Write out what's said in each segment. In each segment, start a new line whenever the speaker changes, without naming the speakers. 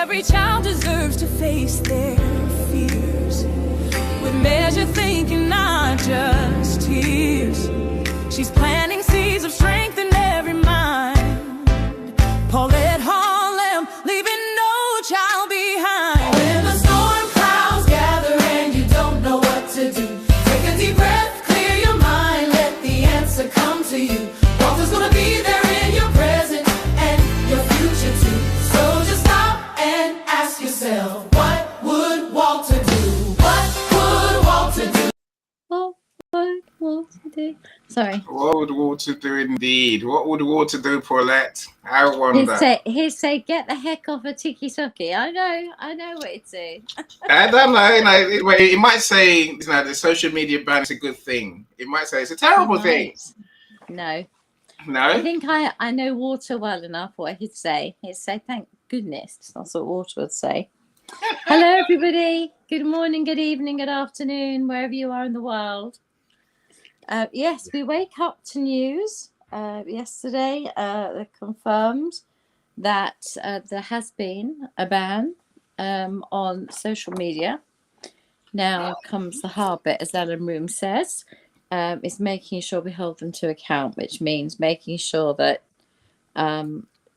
Every child deserves to face their fears with measured thinking, not just tears. She's planting seeds of strength in every mind. Paulette Harlem, leaving no child behind. When the storm clouds gather and you don't know what to do, take a deep breath, clear your mind, let the answer come to you. Walter's gonna be there in your present and your future too. So just stop and ask yourself, what would Walter do? What would Walter do?
What would Walter do? Sorry.
What would Walter do indeed? What would Walter do, Paulette? I wonder.
He'd say, get the heck off a tiki-toki. I know what he'd say.
I don't know. It might say, the social media ban is a good thing. It might say it's a terrible thing.
No.
No?
I think I know Walter well enough what he'd say. He'd say, thank goodness. That's what Walter would say. Hello, everybody. Good morning, good evening, good afternoon, wherever you are in the world. Yes, we wake up to news. Yesterday, they confirmed that there has been a ban on social media. Now comes the hard bit, as Ellen Room says. Is making sure we hold them to account, which means making sure that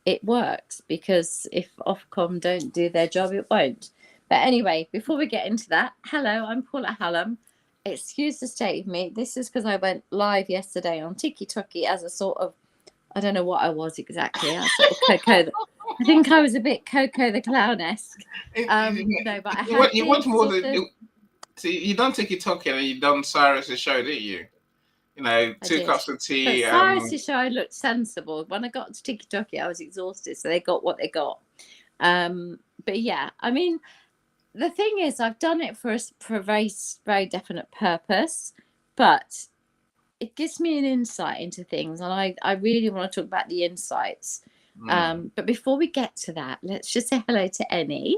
it works, because if Ofcom don't do their job, it won't. But anyway, before we get into that, hello, I'm Paula Hallam. Excuse the state of me. This is because I went live yesterday on TikTok as a sort of, I don't know what I was exactly. I sort of Coco. I think I was a bit Coco the Clown-esque. No, but I had
you want more than. See, you done TikTok and you done Cyrus's show, didn't you? Two cups of tea.
But Cyrus's show, I looked sensible. When I got to TikTok, I was exhausted, so they got what they got. But yeah, I mean, the thing is, I've done it for a very, very definite purpose, but it gives me an insight into things, and I really want to talk about the insights. But before we get to that, let's just say hello to Ennie.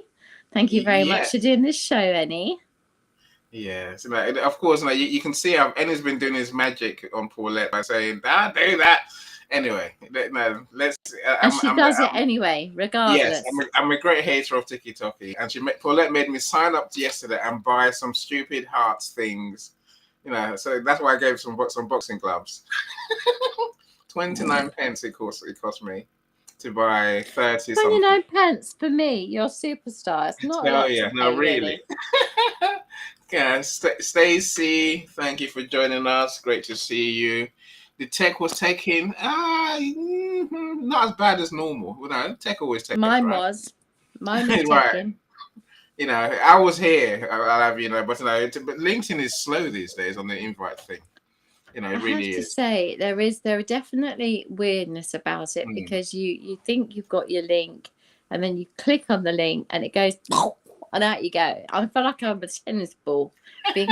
Thank you very much for doing this show, Ennie.
Yeah, so of course, you can see how Ennie's been doing his magic on Paulette by saying, "Don't do that." Anyway, no, let's.
And she does it anyway, regardless.
Yes, I'm a great hater of TikTok, and Paulette made me sign up yesterday and buy some stupid hearts things, So that's why I gave some boxing gloves. 29 pence it cost me to buy 30.
29 pence for me, you're a superstar. It's not.
Oh yeah, no, really. Yeah, Stacey, thank you for joining us. Great to see you. The tech was taking not as bad as normal. Tech always takes.
Mine
right?
was right.
Taking. I was here. I'll have but but LinkedIn is slow these days on the invite thing. It really is. I have to
say there are definitely weirdness about it because you think you've got your link, and then you click on the link and it goes. And out you go. I feel like I'm a tennis ball being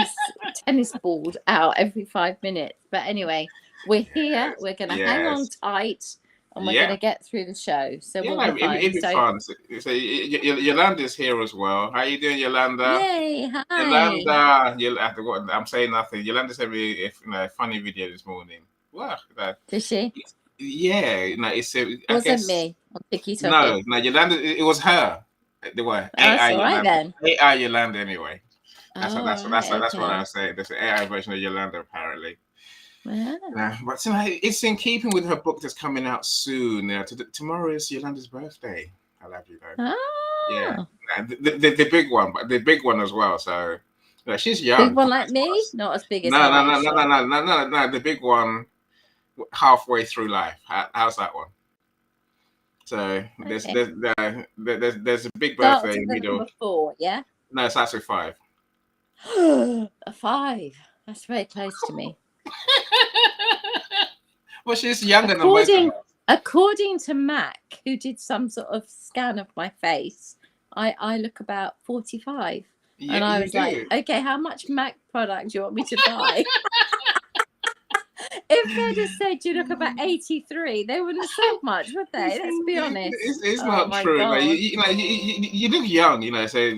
tennis balled out every 5 minutes. But anyway, we're here. We're going to hang on tight, and we're going to get through the show. So we'll be fine.
It'll be fun. So Yolanda's here as well. How are you doing, Yolanda?
Yay! Hi.
Yolanda, I'm saying nothing. Yolanda sent me a funny video this morning. Wow.
Did she?
Yeah.
Wasn't me on TikTok.
No, Yolanda. It was her. They were
AI Yolanda. Then.
AI Yolanda anyway. That's what I was saying. There's an AI version of Yolanda apparently.
Yeah.
But it's in keeping with her book that's coming out soon. Tomorrow is Yolanda's birthday. I'll have you know.
Oh.
Yeah. The big one, but the big one as well. So she's young.
Big one like me, not as big as
no. The big one, halfway through life. How's that one? So there's a big birthday in the middle.
Number 4, yeah.
No, it's actually 5.
A 5. That's very close to me.
Well, she's younger than most of us.
According to Mac, who did some sort of scan of my face, I look about 45. Yeah, and I was like, okay, how much Mac product do you want me to buy? If they'd have said you look about 83, they wouldn't have said much, would they? Let's be honest.
It's not true. You look young, so I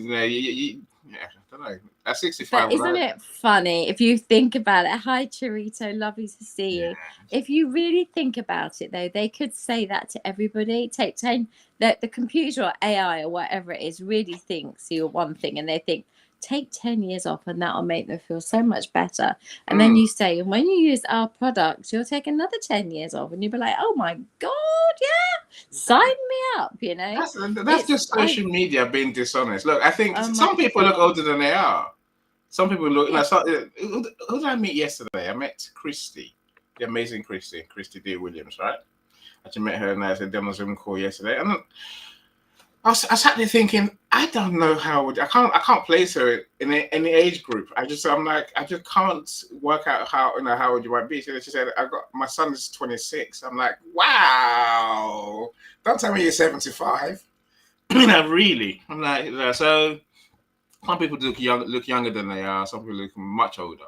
don't know. At 65,
But isn't it funny if you think about it? Hi, Chirito, lovely to see you. If you really think about it, though, they could say that to everybody. Take 10, the computer or AI or whatever it is really thinks you're one thing, and they think, take 10 years off and that'll make them feel so much better. And then you say, and when you use our products, you'll take another 10 years off, and you'll be like, oh my God, yeah, sign me up, you know.
That's just social media being dishonest. Look, I think
Oh
some
my
people look
God.
older than they are. Some people look.
Yeah.
Who did I meet yesterday? I met Christy, the amazing Christy D. Williams, right? I just met her and I did on a Zoom call yesterday, and I sat there thinking, I don't know I can't place her in any age group. I just can't work out how old you might be. So she said, my son is 26. I'm like, wow, don't tell me you're 75. Really. I'm like, so some people look younger than they are. Some people look much older.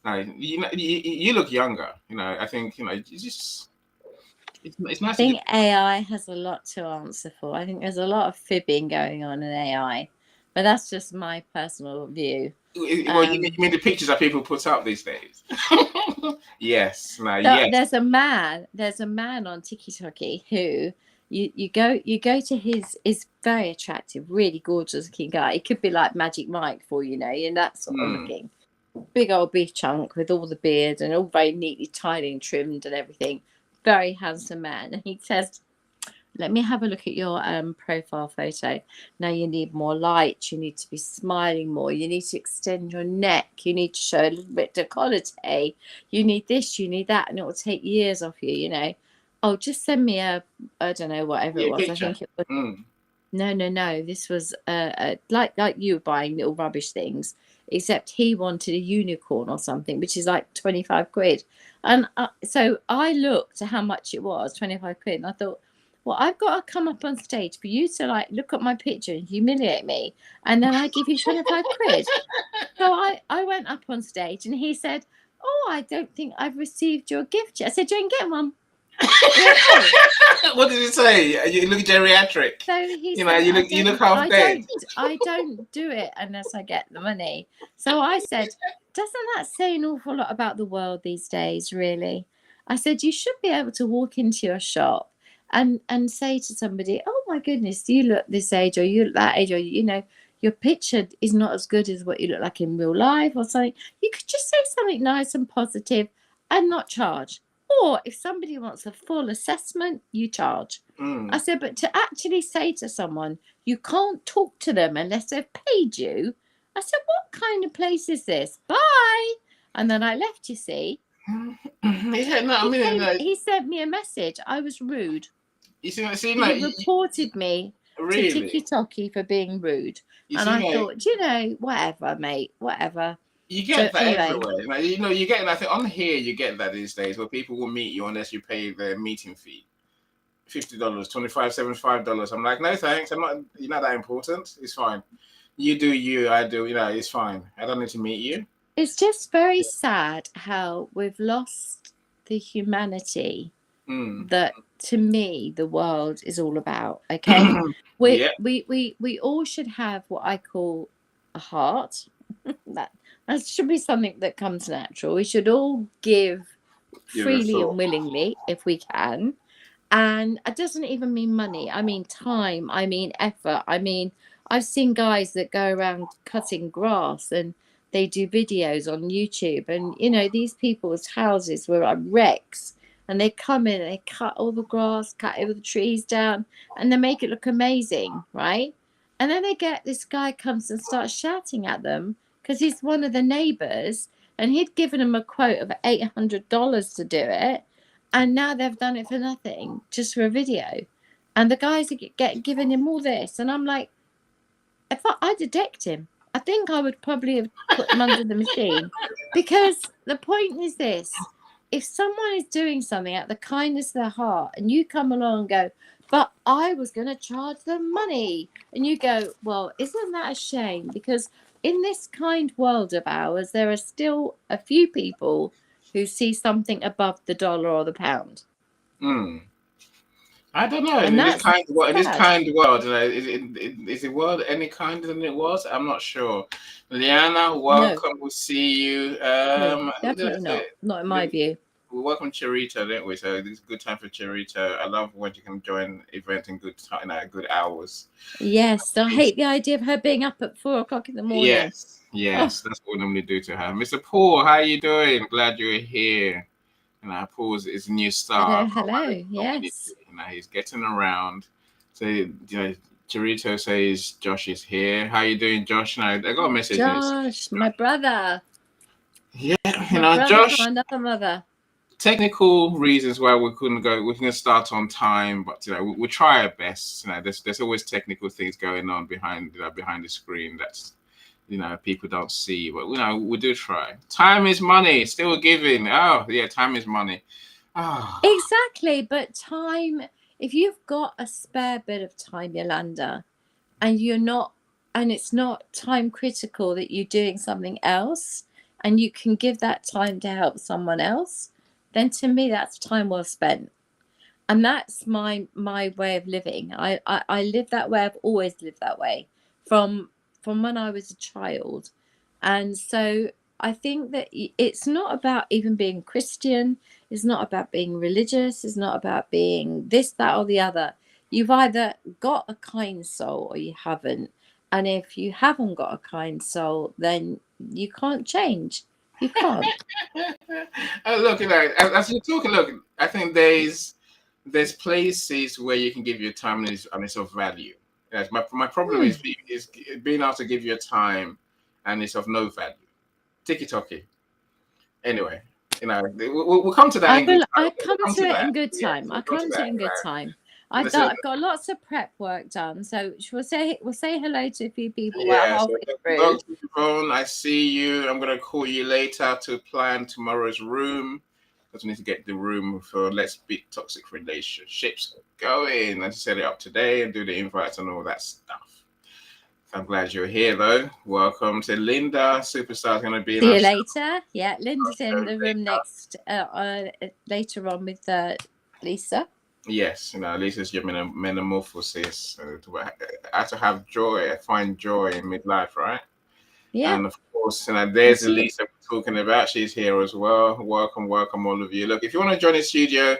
Now, you look younger. I think it's nice.
I think AI has a lot to answer for. I think there's a lot of fibbing going on in AI, but that's just my personal view.
Well, you mean the pictures that people put up these days? Yes.
Yes. There's a man on TikTok who you go to his very attractive, really gorgeous looking guy. It could be like Magic Mike for and that sort of looking. Big old beef chunk with all the beard and all very neatly tied and trimmed and everything. Very handsome man. And he says, let me have a look at your profile photo. Now you need more light. You need to be smiling more. You need to extend your neck. You need to show a little bit of décolleté. You need this, you need that. And it will take years off you, Oh, just send me I don't know, whatever it was.
Picture.
I think it was. No. This was like you were buying little rubbish things, except he wanted a unicorn or something, which is like 25 quid. And so I looked at how much it was, 25 quid. And I thought, well, I've got to come up on stage for you to like look at my picture and humiliate me. And then I give you 25 quid. So I went up on stage and he said, oh, I don't think I've received your gift yet. I said, you can get one.
What did he say? You look geriatric.
So he
said, you look half dead.
I don't do it unless I get the money. So I said, doesn't that say an awful lot about the world these days, really? I said, you should be able to walk into your shop and say to somebody, oh my goodness, you look this age or you look that age, or your picture is not as good as what you look like in real life or something. You could just say something nice and positive and not charge. Or if somebody wants a full assessment, you charge. I said, but to actually say to someone, you can't talk to them unless they've paid you. I said, what kind of place is this? Bye. And then I left, you see. He sent me a message. I was rude.
He
reported me to TikTok for being rude. I thought, whatever, mate, whatever.
You get that everywhere. You get that. I think on here you get that these days, where people will meet you unless you pay their meeting fee, $50, $25, $75. I'm like, no thanks. I'm not. You're not that important. It's fine. You do you. I do. It's fine. I don't need to meet you.
It's just very sad how we've lost the humanity that, to me, the world is all about. Okay, we all should have what I call a heart. That should be something that comes natural. We should all give freely and willingly if we can. And it doesn't even mean money. I mean time. I mean effort. I mean, I've seen guys that go around cutting grass and they do videos on YouTube. And, these people's houses were like wrecks. And they come in and they cut all the grass, cut all the trees down, and they make it look amazing, right? And then they get this guy comes and starts shouting at them, because he's one of the neighbours, and he'd given him a quote of $800 to do it, and now they've done it for nothing, just for a video. And the guys are giving him all this, and I'm like, if I'd have decked him, I think I would probably have put him under the machine, because the point is this: if someone is doing something out of the kindness of their heart, and you come along and go, but I was going to charge them money, and you go, well, isn't that a shame? Because in this kind world of ours, there are still a few people who see something above the dollar or the pound.
I don't know.
And
In this
that's
kind of world,
sad.
you know, is the world any kinder than it was? I'm not sure. Liana,
No,
welcome. We'll see you.
no, definitely not. Not in my view.
We welcome Charita, didn't we? So it's a good time for Charita. I love when you can join event in good time, good hours.
Yes, I hate the idea of her being up at 4 o'clock in the morning.
Yes, that's what we normally do to her. Mr. Paul, how are you doing? Glad you're here. You know, Paul is a new star.
Hello. Yes.
You know, he's getting around. So, you know, Charito says Josh is here. How you doing, Josh? Now, I got a message.
Josh, my brother.
Yeah, you
My
know,
brother
Josh.
from another mother.
Technical reasons why we couldn't go. We can start on time, but you know, we try our best. You know, there's always technical things going on behind behind the screen. That's people don't see, but we do try. Time is money, still giving. Oh yeah, time is money. Oh.
Exactly, but time, if you've got a spare bit of time, Yolanda, and it's not time critical that you're doing something else and you can give that time to help someone else, then to me that's time well spent. And that's my way of living. I live that way. I've always lived that way from when I was a child. And so I think that it's not about even being Christian. It's not about being religious. It's not about being this, that, or the other. You've either got a kind soul or you haven't. And if you haven't got a kind soul, then you can't change. You can't.
Look, as you're talking, look, I think there's places where you can give your time and it's of value. Yes, my problem is being able to give your time and it's of no value. Tiki-toki. Anyway, we'll come to that in good time.
I come to it in good time.
Yes,
I come to it in good time. I've got lots of prep work done, so we'll say hello to a few people.
Yeah, so I see you. I'm gonna call you later to plan tomorrow's room because we need to get the room for Let's Beat Toxic Relationships going and set it up today and do the invites and all that stuff. I'm glad you're here though. Welcome to Linda. Superstar's gonna be in.
See you later. Yeah, Linda's in the room next later on with Lisa.
Yes, Lisa's your metamorphosis. I have to have joy. I find joy in midlife, right?
Yeah.
And of course, there's Lisa we're talking about. She's here as well. Welcome, all of you. Look, if you want to join the studio,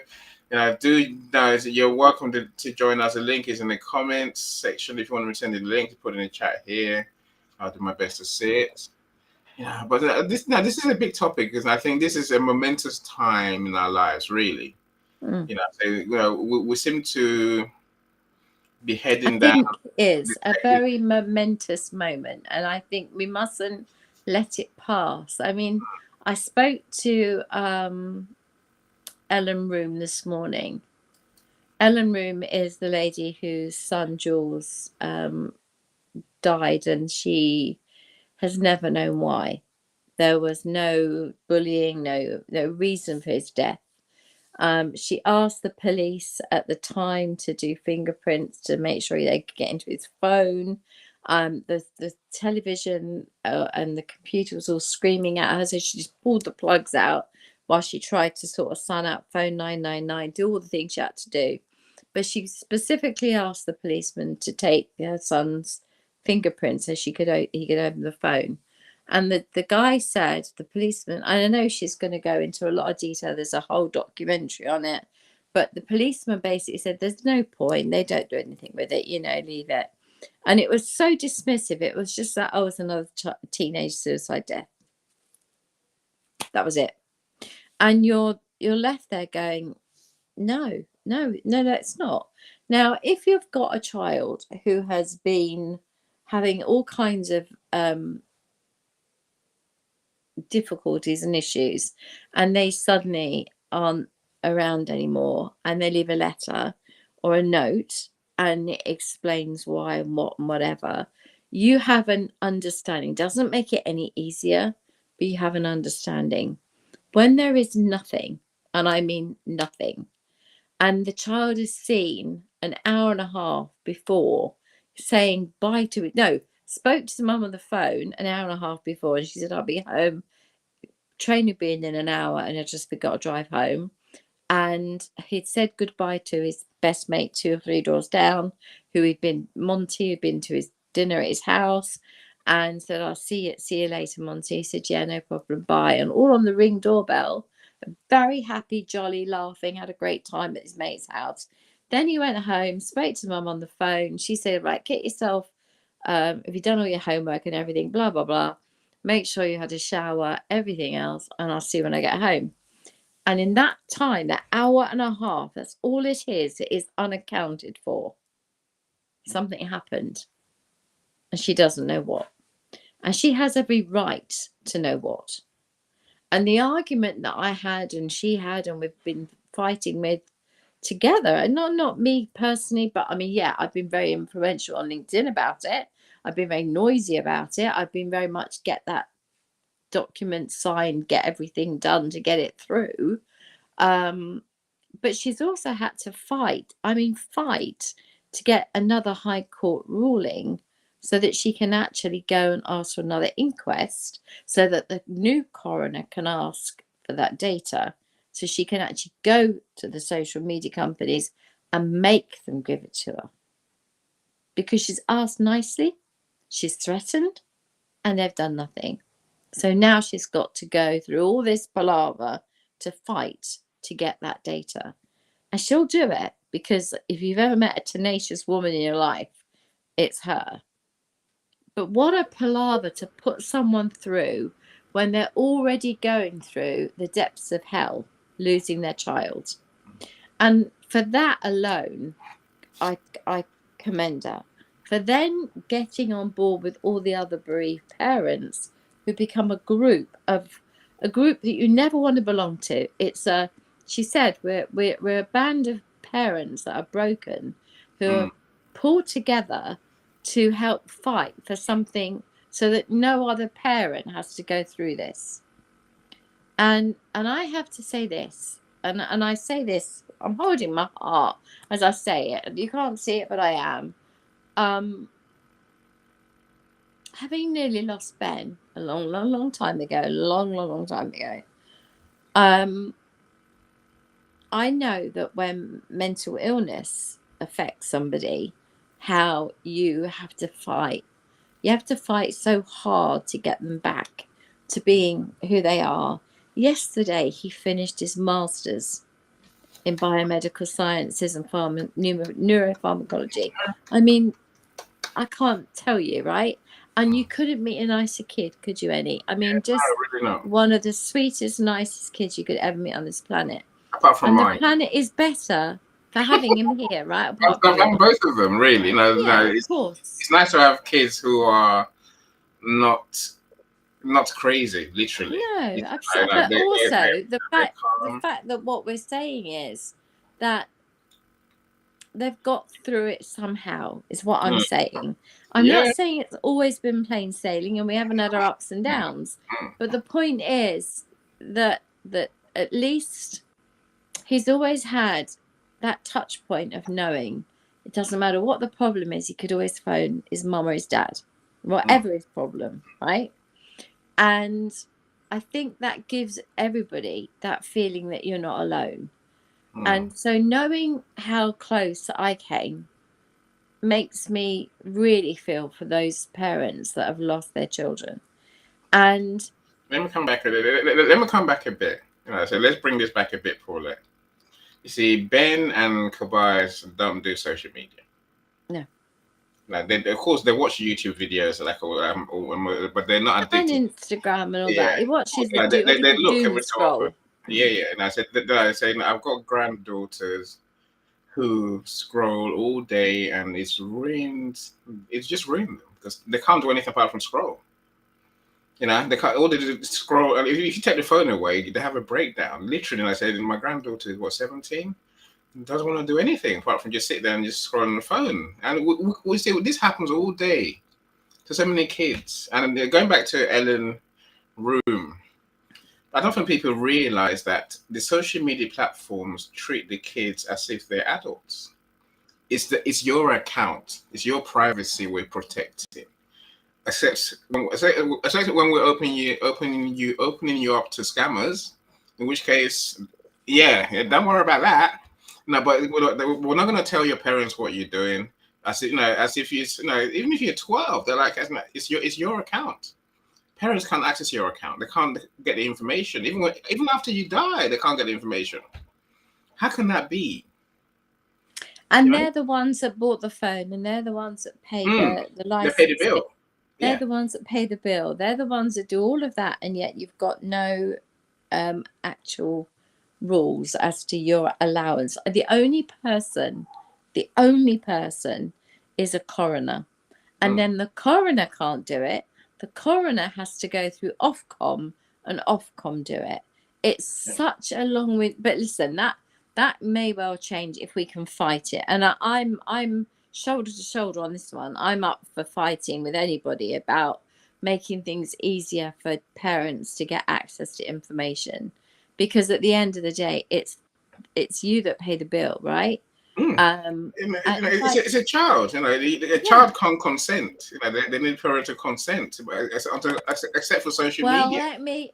you're welcome to join us. The link is in the comments section. If you want to send the link, put it in the chat here. I'll do my best to see it. Yeah, but this is a big topic because I think this is a momentous time in our lives, really. We seem to be heading down.
I think it is a very momentous moment, and I think we mustn't let it pass. I mean, I spoke to Ellen Room this morning. Ellen Room is the lady whose son Jules died, and she has never known why. There was no bullying, no reason for his death. She asked the police at the time to do fingerprints to make sure they could get into his phone. The television and the computer was all screaming at her, so she just pulled the plugs out while she tried to sort of sign out phone 999, do all the things she had to do. But she specifically asked the policeman to take her son's fingerprints so he could open the phone. And the guy said, the policeman, and I know she's going to go into a lot of detail, there's a whole documentary on it, but the policeman basically said, there's no point, they don't do anything with it, leave it. And it was so dismissive. It was just that, it's another teenage suicide death. That was it. And you're left there going, no, it's not. Now, if you've got a child who has been having all kinds of difficulties and issues, and they suddenly aren't around anymore, and they leave a letter or a note and it explains why and what and whatever, you have an understanding. Doesn't make it any easier, but you have an understanding. When there is nothing, and I mean nothing, and the child is seen an hour and a half before saying bye to it, spoke to the mum on the phone an hour and a half before, and she said, I'll be home, train will be in an hour, and I just got to drive home. And he'd said goodbye to his best mate 2 or 3 doors down, Monty had been to his dinner at his house, and said, I'll see you later, Monty. He said, yeah, no problem, bye. And all on the Ring doorbell, very happy, jolly, laughing, had a great time at his mate's house. Then he went home, spoke to mum on the phone. She said, right, get yourself, have you done all your homework and everything, blah, blah, blah. Make sure you had a shower, everything else, and I'll see you when I get home. And in that time, that hour and a half, that's all it is unaccounted for. Something happened, and she doesn't know what. And she has every right to know what. And the argument that I had and she had, and we've been fighting with together, and not me personally, but I mean, yeah, I've been very influential on LinkedIn about it. I've been very noisy about it. I've been very much get that document signed, get everything done to get it through. But she's also had to fight to get another High Court ruling so that she can actually go and ask for another inquest, so that the new coroner can ask for that data, so she can actually go to the social media companies and make them give it to her. Because she's asked nicely, she's threatened, and they've done nothing. So now she's got to go through all this palaver to fight to get that data. And she'll do it, because if you've ever met a tenacious woman in your life, it's her. But what a palaver to put someone through when they're already going through the depths of hell, losing their child. And for that alone, I commend her. For then getting on board with all the other bereaved parents who become a group that you never want to belong to. She said, we're a band of parents that are broken, who are pulled together to help fight for something, so that no other parent has to go through this. And I have to say this, and I say this, I'm holding my heart as I say it. You can't see it, but I am. Having nearly lost Ben a long time ago, long time ago, I know that when mental illness affects somebody, how you have to fight. You have to fight so hard to get them back to being who they are. Yesterday, he finished his master's in biomedical sciences and neuropharmacology. I mean, I can't tell you, right? And you couldn't meet a nicer kid, could you, Annie? I mean, just one of the sweetest, nicest kids you could ever meet on this planet.
Apart from mine.
The planet is better for having him here, right?
I've both of them, really.
Of course.
It's nice to have kids who are not crazy, literally.
No, absolutely. But also the fact that what we're saying is that they've got through it somehow is what I'm saying. I'm not saying it's always been plain sailing and we haven't had our ups and downs, but the point is that at least he's always had that touch point of knowing it doesn't matter what the problem is, he could always phone his mum or his dad, whatever his problem, right? And I think that gives everybody that feeling that you're not alone. And so knowing how close I came makes me really feel for those parents that have lost their children. And
let me come back a bit. So let's bring this back a bit, Paulette. You see, Ben and Tobias don't do social media.
No.
Like of course, they watch YouTube videos, but they're not addicted.
And Instagram and all that. He watches
they look every
scroll.
so Yeah. And I said, I've got granddaughters who scroll all day, and it's just ruined them because they can't do anything apart from scroll. They can't. All they do is scroll. And if you take the phone away, they have a breakdown. Literally, and I said, my granddaughter is 17. Doesn't want to do anything apart from just sit there and just scroll on the phone. And we see this happens all day to so many kids. And going back to Ellen Room, I don't think people realize that the social media platforms treat the kids as if they're adults. It's your account. It's your privacy we're protecting. Except when we're opening you up to scammers, in which case, don't worry about that. No, but we're not going to tell your parents what you're doing. As if, as if even if you're 12, they're like, it's your account. Parents can't access your account. They can't get the information. Even after you die, they can't get the information. How can that be?
And they're the ones that bought the phone, and they're the ones that pay the license.
They pay the bill.
They're the ones that pay the bill. They're the ones that do all of that, and yet you've got no actual rules as to your allowance. The only person is a coroner, and then the coroner can't do it. The coroner has to go through Ofcom, and Ofcom do it. It's such a long way. But listen, that may well change if we can fight it. And I'm shoulder to shoulder on this one. I'm up for fighting with anybody about making things easier for parents to get access to information, because at the end of the day, it's you that pay the bill, right?
It's a child. A child can't consent. They need parental consent, except for social media.
Well, let me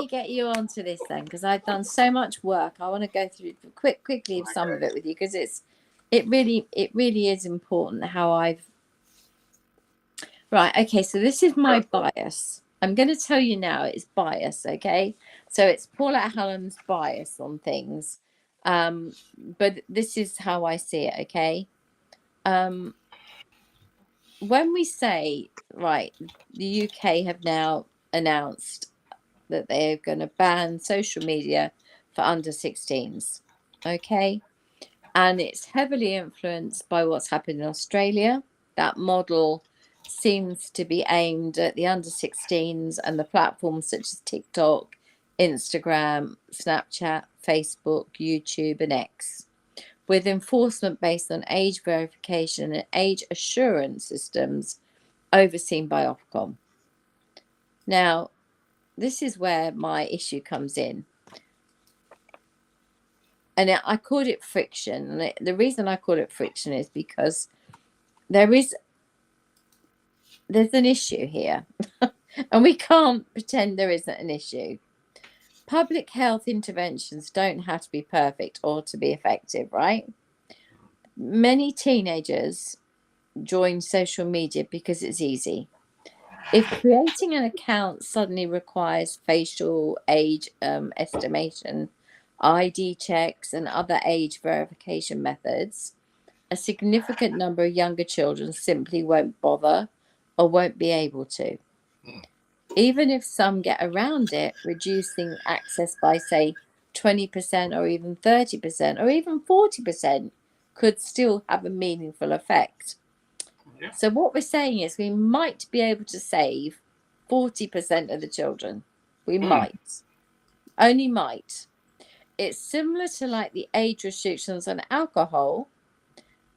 get you onto this then, because I've done so much work. I want to go through quickly some of it with you, because it really is important how I've. Right. Okay. So this is my bias. I'm going to tell you now. It's bias. Okay. So it's Paula Hallam's bias on things. But this is how I see it. Okay. When we say, right, the UK have now announced that they're going to ban social media for under 16s. Okay. And it's heavily influenced by what's happened in Australia. That model seems to be aimed at the under 16s and the platforms such as TikTok, Instagram, Snapchat, Facebook, YouTube, and X, with enforcement based on age verification and age assurance systems overseen by Ofcom. Now, this is where my issue comes in. And I called it friction. And the reason I call it friction is because there's an issue here. And we can't pretend there isn't an issue. Public health interventions don't have to be perfect or to be effective, right? Many teenagers join social media because it's easy. If creating an account suddenly requires facial age estimation, ID checks, and other age verification methods, a significant number of younger children simply won't bother or won't be able to. Even if some get around it, reducing access by, say, 20% or even 30% or even 40% could still have a meaningful effect. Yeah. So what we're saying is we might be able to save 40% of the children. We might. Only might. It's similar to like the age restrictions on alcohol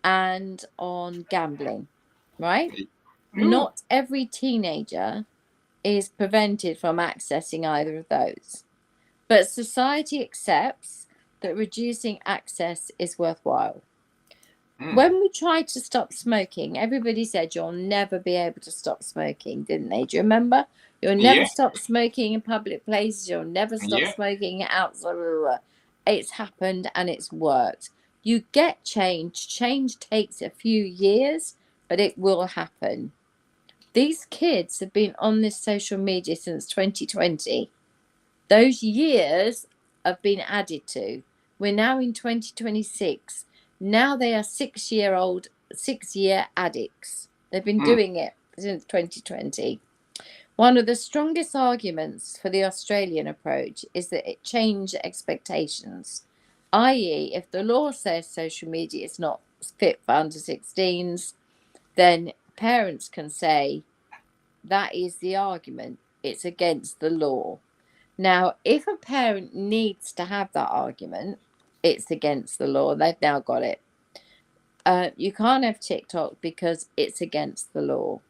and on gambling, right? Not every teenager is prevented from accessing either of those. But society accepts that reducing access is worthwhile. When we tried to stop smoking, everybody said you'll never be able to stop smoking, didn't they? Do you remember? You'll never stop smoking in public places. You'll never stop smoking outside. It's happened and it's worked. You get change. Change takes a few years, but it will happen. These kids have been on this social media since 2020. Those years have been added to. We're now in 2026. Now they are 6-year addicts. They've been doing it since 2020. One of the strongest arguments for the Australian approach is that it changed expectations, i.e., if the law says social media is not fit for under 16s, then parents can say that is the argument. It's against the law. Now, if a parent needs to have that argument, it's against the law. They've now got it. You can't have TikTok because it's against the law.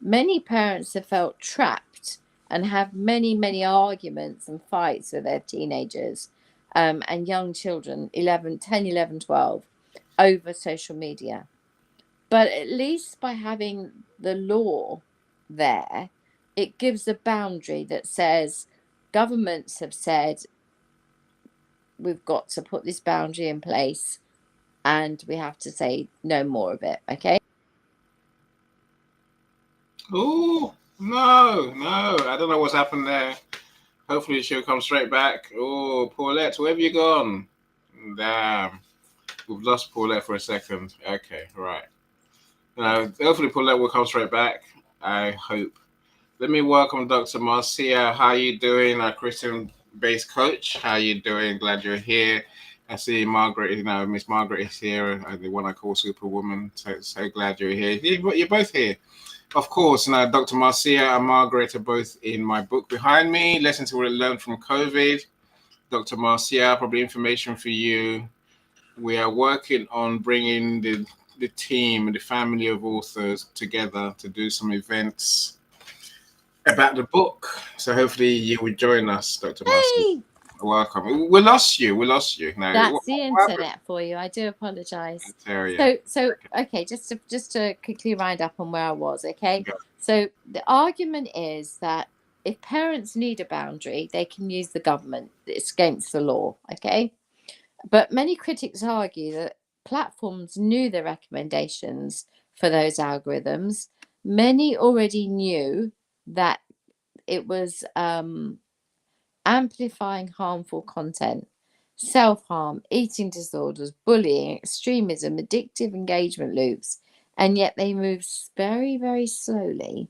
Many parents have felt trapped and have many arguments and fights with their teenagers and young children, 10, 11, 12, over social media. But at least by having the law there, it gives a boundary that says governments have said we've got to put this boundary in place and we have to say no more of it. Okay.
Oh, no. I don't know what's happened there. Hopefully she'll come straight back. Oh, Paulette, where have you gone? Damn. We've lost Paulette for a second. Okay, right. Hopefully Paulette will come straight back. I hope. Let me welcome Dr. Marcia. How you doing? Our Christian-based coach. How you doing? Glad you're here. I see Margaret, Miss Margaret is here, the one I call Superwoman. So glad you're here. You're both here. Of course, Dr. Marcia and Margaret are both in my book behind me. Listen to what I learned from COVID. Dr. Marcia, probably information for you. We are working on bringing the team and the family of authors together to do some events about the book. So hopefully you will join us, Dr. Marcia.
Hey!
Welcome. We lost you. No,
That's the internet for you. I do apologize. So okay, just to quickly round up on where I was. Okay, so the argument is that if parents need a boundary, they can use the government. It's against the law. Okay, but many critics argue that platforms knew the recommendations for those algorithms. Many already knew that it was amplifying harmful content, self-harm, eating disorders, bullying, extremism, addictive engagement loops, and yet they move very, very slowly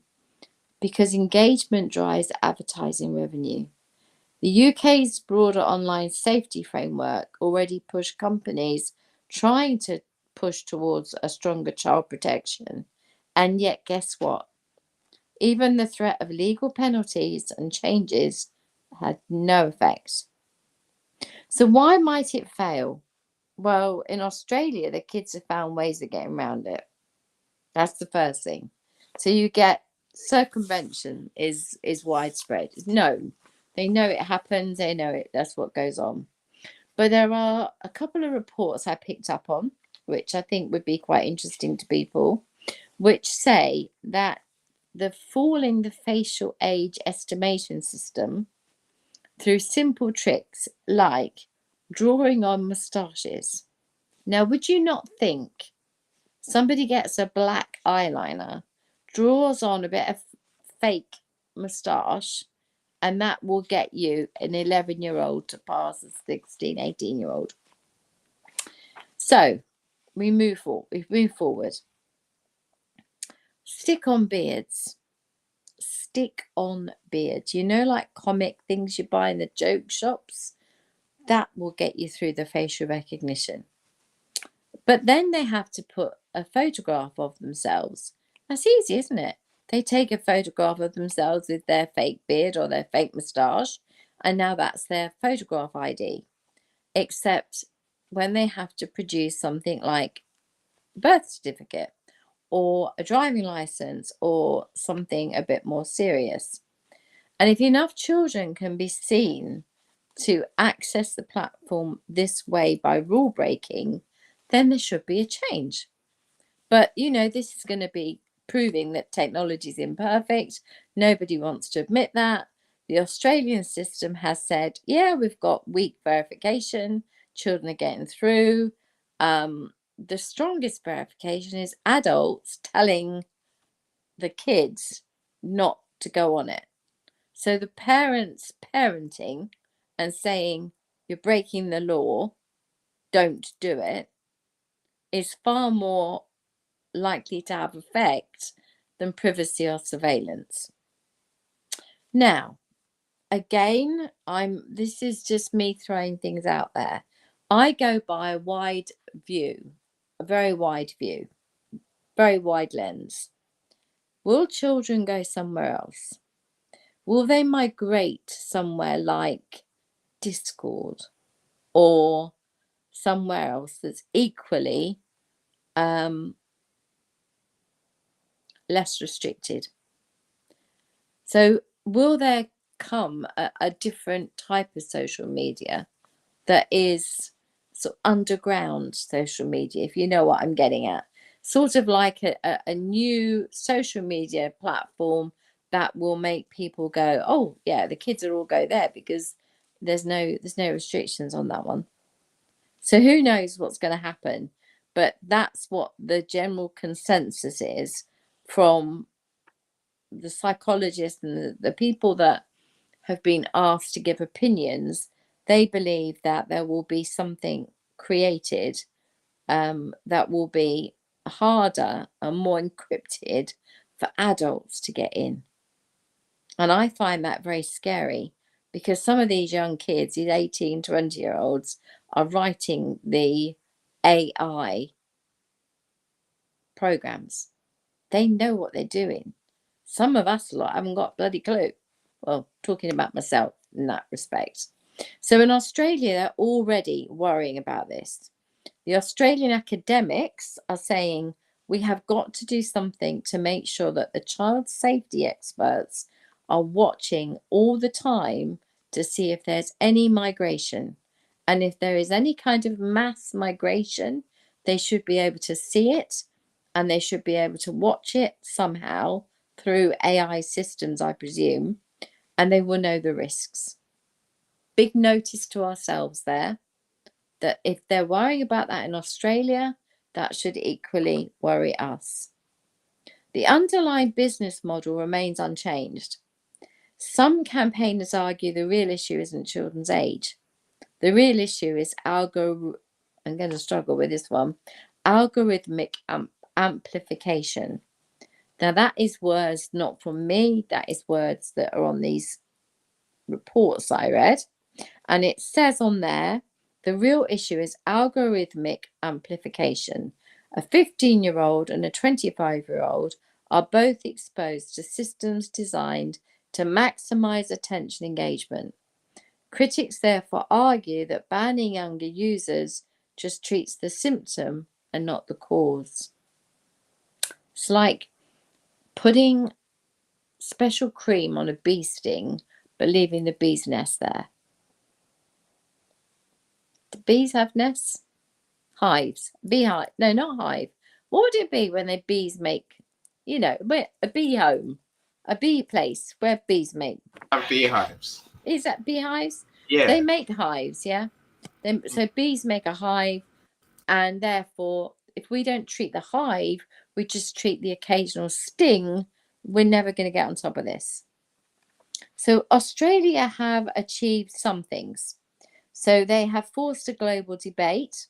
because engagement drives advertising revenue. The UK's broader online safety framework already pushed companies trying to push towards a stronger child protection, and yet guess what? Even the threat of legal penalties and changes had no effect. So why might it fail? Well, in Australia, the kids have found ways of getting around it. That's the first thing. So you get circumvention is widespread. It's known. They know it happens. They know it. That's what goes on. But there are a couple of reports I picked up on, which I think would be quite interesting to people, which say that the falling the facial age estimation system through simple tricks like drawing on moustaches. Now, would you not think somebody gets a black eyeliner, draws on a bit of fake moustache, and that will get you an 11-year-old to pass a 16, 18-year-old? So we move forward. Stick on beards. You know, like comic things you buy in the joke shops? That will get you through the facial recognition. But then they have to put a photograph of themselves. That's easy, isn't it? They take a photograph of themselves with their fake beard or their fake moustache, and now that's their photograph ID. Except when they have to produce something like a birth certificate or a driving license or something a bit more serious. And if enough children can be seen to access the platform this way by rule breaking, then there should be a change. But, this is going to be proving that technology is imperfect. Nobody wants to admit that. The Australian system has said, yeah, we've got weak verification. Children are getting through. The strongest verification is adults telling the kids not to go on it. So the parents parenting and saying, you're breaking the law, don't do it, is far more likely to have effect than privacy or surveillance. Now, again, this is just me throwing things out there. I go by a wide view, a very wide view, very wide lens. Will children go somewhere else? Will they migrate somewhere like Discord or somewhere else that's equally less restricted? So will there come a different type of social media that is sort of underground social media, if you know what I'm getting at? Sort of like a new social media platform that will make people go, oh yeah, the kids will all go there because there's no restrictions on that one. So who knows what's going to happen? but that's what the general consensus is from the psychologists and the people that have been asked to give opinions. They believe that there will be something created that will be harder and more encrypted for adults to get in. And I find that very scary, because some of these young kids, these 18, 20-year-olds, are writing the AI programs. They know what they're doing. Some of us lot haven't got a bloody clue. Well, talking about myself in that respect. So in Australia, they're already worrying about this. The Australian academics are saying we have got to do something to make sure that the child safety experts are watching all the time to see if there's any migration. And if there is any kind of mass migration, they should be able to see it, and they should be able to watch it somehow through AI systems, I presume, and they will know the risks. Big notice to ourselves there, that if they're worrying about that in Australia, that should equally worry us. The underlying business model remains unchanged. Some campaigners argue the real issue isn't children's age. The real issue is I'm going to struggle with this one, algorithmic amplification. Now, that is words not from me, that is words that are on these reports I read. And it says on there, the real issue is algorithmic amplification. A 15-year-old and a 25-year-old are both exposed to systems designed to maximize attention engagement. Critics therefore argue that banning younger users just treats the symptom and not the cause. It's like putting special cream on a bee sting, but leaving the bee's nest there. Do bees have nests? Hives. Beehive. No, not hive. What would it be when the bees make, a bee home? A bee place where bees make.
Have beehives.
Is that beehives?
Yeah.
They make hives, yeah? So bees make a hive, and therefore, if we don't treat the hive, we just treat the occasional sting, we're never going to get on top of this. So Australia have achieved some things. So they have forced a global debate,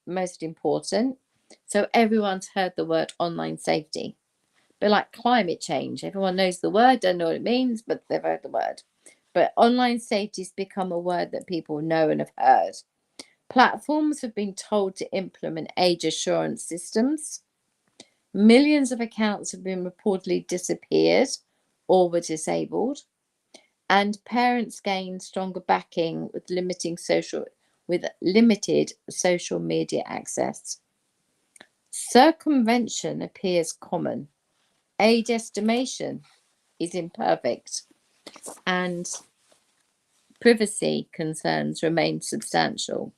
most important. So everyone's heard the word online safety. But like climate change, everyone knows the word, don't know what it means, but they've heard the word. But online safety has become a word that people know and have heard. Platforms have been told to implement age assurance systems. Millions of accounts have been reportedly disappeared or were disabled. And parents gain stronger backing with limited social media access. Circumvention appears common. Age estimation is imperfect, and privacy concerns remain substantial.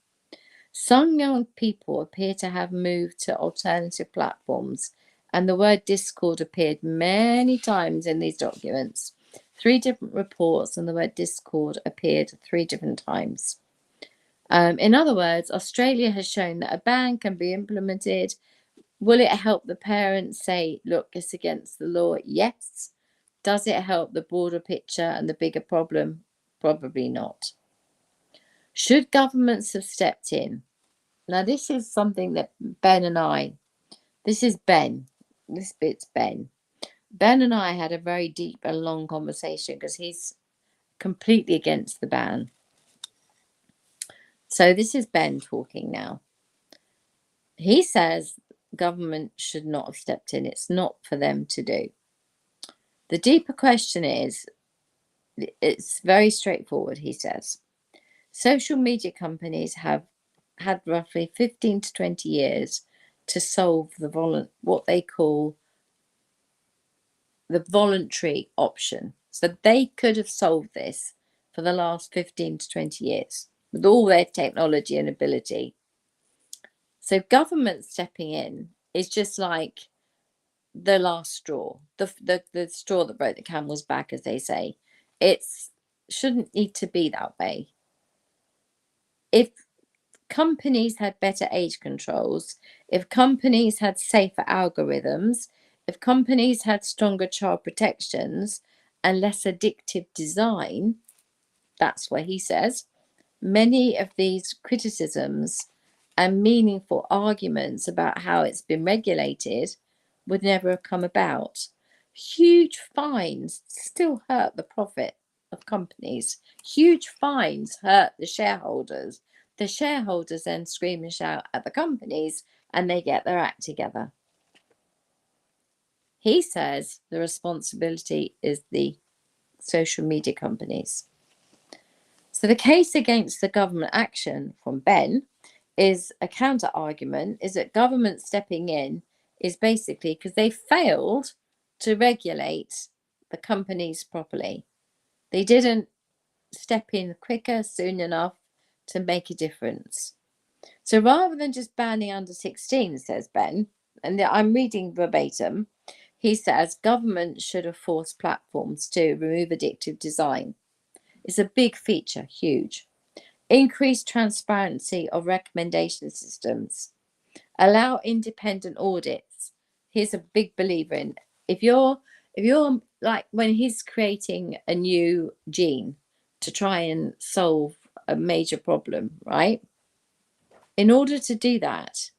Some young people appear to have moved to alternative platforms, and the word Discord appeared many times in these documents. 3 different reports, and the word Discord appeared 3 different times. In other words, Australia has shown that a ban can be implemented. Will it help the parents say, look, it's against the law? Yes. Does it help the broader picture and the bigger problem? Probably not. Should governments have stepped in? Now, this is something that this is Ben. This bit's Ben. Ben and I had a very deep and long conversation because he's completely against the ban. So this is Ben talking now. He says government should not have stepped in. It's not for them to do. The deeper question is, it's very straightforward, he says. Social media companies have had roughly 15 to 20 years to solve what they call the voluntary option. So they could have solved this for the last 15 to 20 years with all their technology and ability. So government stepping in is just like the last straw, the straw that broke the camel's back, as they say. It shouldn't need to be that way. If companies had better age controls, if companies had safer algorithms, if companies had stronger child protections and less addictive design, that's what he says, many of these criticisms and meaningful arguments about how it's been regulated would never have come about. Huge fines still hurt the profit of companies. Huge fines hurt the shareholders. The shareholders then scream and shout at the companies and they get their act together. He says the responsibility is the social media companies. So the case against the government action from Ben is a counter argument, is that government stepping in is basically because they failed to regulate the companies properly. They didn't step in quicker, soon enough to make a difference. So rather than just banning under 16, says Ben, and I'm reading verbatim, he says government should have forced platforms to remove addictive design. It's a big feature, huge. Increase transparency of recommendation systems. Allow independent audits. He's a big believer in if you're like when he's creating a new gene to try and solve a major problem, right? In order to do that,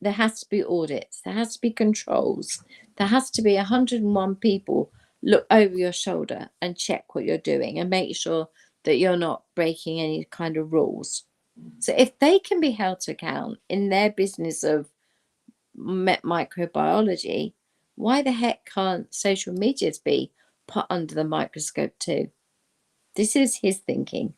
there has to be audits, there has to be controls, there has to be 101 people look over your shoulder and check what you're doing and make sure that you're not breaking any kind of rules. So if they can be held to account in their business of microbiology, why the heck can't social medias be put under the microscope too? This is his thinking.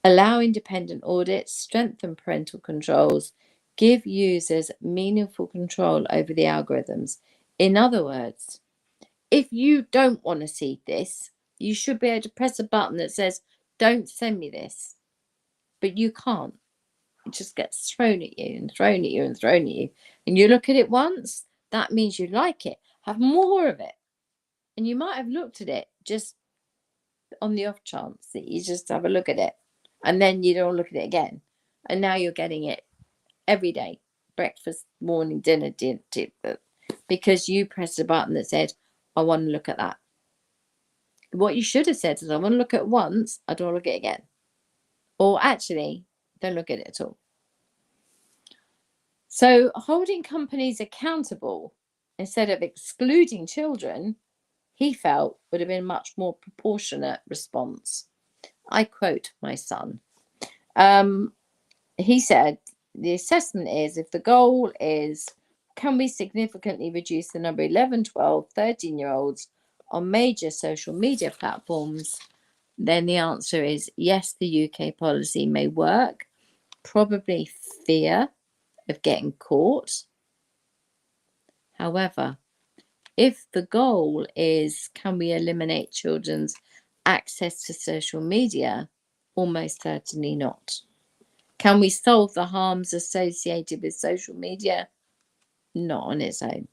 Allow independent audits, strengthen parental controls, give users meaningful control over the algorithms. In other words, if you don't want to see this, you should be able to press a button that says, don't send me this. But you can't. It just gets thrown at you and thrown at you and thrown at you. And you look at it once, that means you like it. Have more of it. And you might have looked at it just on the off chance that you just have a look at it. And then you don't look at it again. And now you're getting it every day. Breakfast, morning, dinner, because you pressed a button that said, I want to look at that. What you should have said is, I want to look at it once, I don't want to look at it again. Or actually, don't look at it at all. So holding companies accountable instead of excluding children, he felt would have been a much more proportionate response. I quote my son. He said, the assessment is, if the goal is, can we significantly reduce the number of 11, 12, 13-year-olds on major social media platforms, then the answer is yes, the UK policy may work. Probably fear of getting caught. However, if the goal is, can we eliminate children's access to social media? Almost certainly not. Can we solve the harms associated with social media? Not on its own.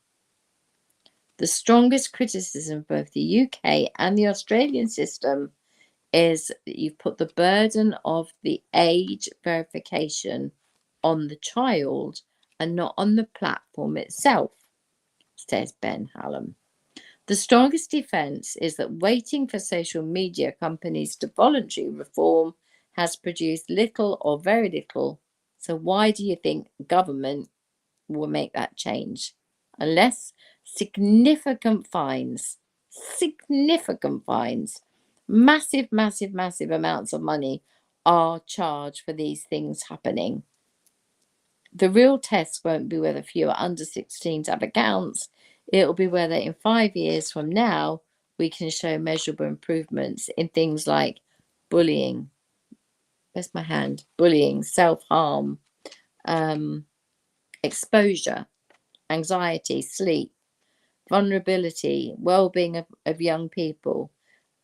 The strongest criticism of both the UK and the Australian system is that you've put the burden of the age verification on the child and not on the platform itself, says Ben Hallam. The strongest defense is that waiting for social media companies to voluntarily reform has produced little or very little. So why do you think government will make that change? Unless significant fines, massive amounts of money are charged for these things happening. The real test won't be whether fewer under 16s have accounts. It'll be whether in 5 years from now, we can show measurable improvements in things like bullying. Where's my hand? Bullying, self-harm, exposure, anxiety, sleep, vulnerability, well-being of young people.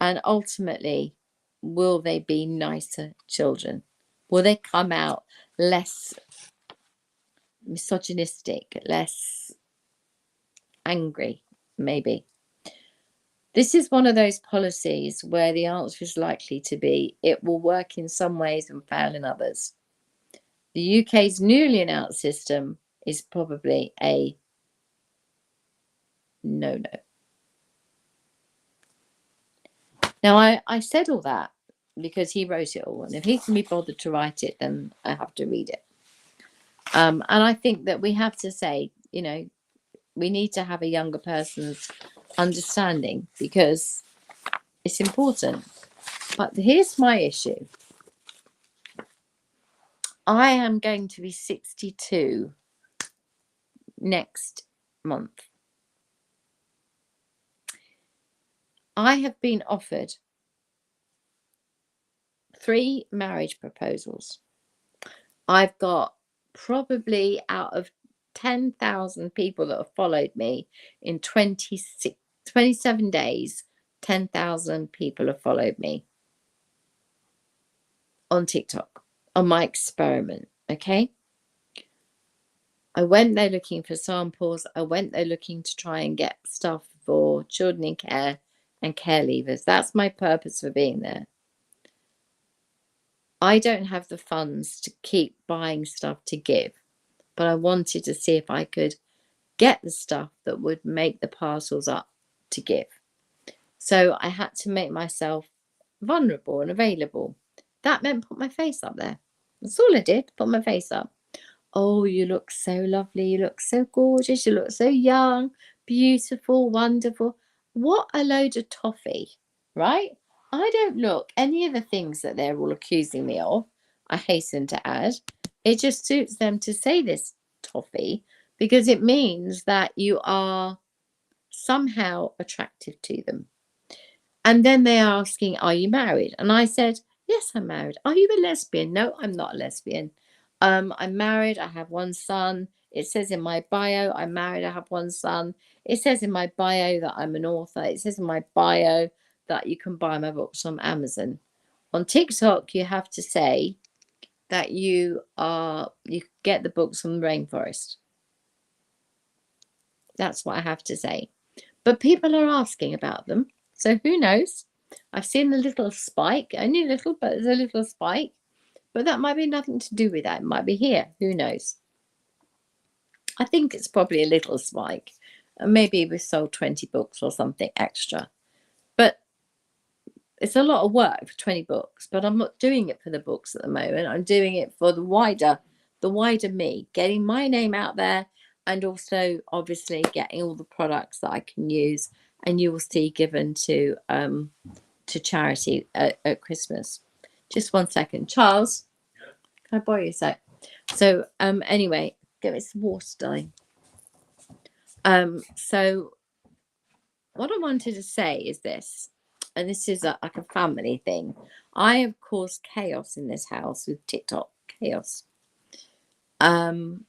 And ultimately, will they be nicer children? Will they come out less misogynistic, less angry, maybe? This is one of those policies where the answer is likely to be, it will work in some ways and fail in others. The UK's newly announced system is probably a no-no. Now, I said all that because he wrote it all, and if he can be bothered to write it, then I have to read it. And I think that we have to say, you know, we need to have a younger person's understanding because it's important. But here's my issue. I am going to be 62 next month. I have been offered 3 marriage proposals. I've got probably out of 10,000 people that have followed me in 27 days, 10,000 people have followed me on TikTok, on my experiment, okay? I went there looking for samples. I went there looking to try and get stuff for children in care and care leavers. That's my purpose for being there. I don't have the funds to keep buying stuff to give, but I wanted to see if I could get the stuff that would make the parcels up to give. So I had to make myself vulnerable and available. That meant put my face up there. That's all I did, put my face up. Oh, you look so lovely. You look so gorgeous. You look so young, beautiful, wonderful. What a load of toffee, right? I don't look any of the things that they're all accusing me of. I hasten to add, it just suits them to say this toffee because it means that you are somehow attractive to them. And then they're asking, are you married? And I said, yes, I'm married. Are you a lesbian? No, I'm not a lesbian. I'm married. I have 1 son. It says in my bio, I'm married. I have 1 son. It says in my bio that I'm an author. It says in my bio that you can buy my books on Amazon. On TikTok, you have to say that you get the books from the rainforest. That's what I have to say. But people are asking about them. So who knows? I've seen a little spike. Only a little, but there's a little spike. But that might be nothing to do with that. It might be here. Who knows? I think it's probably a little spike. Maybe we sold 20 books or something extra. But it's a lot of work for 20 books. But I'm not doing it for the books at the moment. I'm doing it for the wider me, getting my name out there, and also obviously getting all the products that I can use, and you will see given to charity at Christmas. Just 1 second, Charles. Can I borrow you a sec? So anyway, give me some water, darling. So what I wanted to say is this, and this is like a family thing. I have caused chaos in this house with TikTok. Chaos. I'm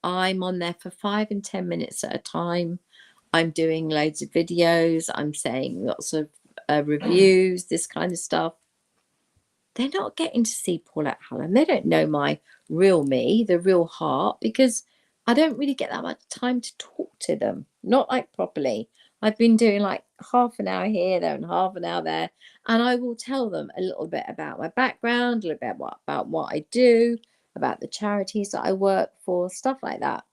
on there for 5 and 10 minutes at a time. I'm doing loads of videos. I'm saying lots of reviews, this kind of stuff. They're not getting to see Paulette Hallam. They don't know my real me, the real heart, because I don't really get that much time to talk to them. Not like properly. I've been doing like half an hour here, there, and half an hour there. And I will tell them a little bit about my background, a little bit about what I do, about the charities that I work for, stuff like that.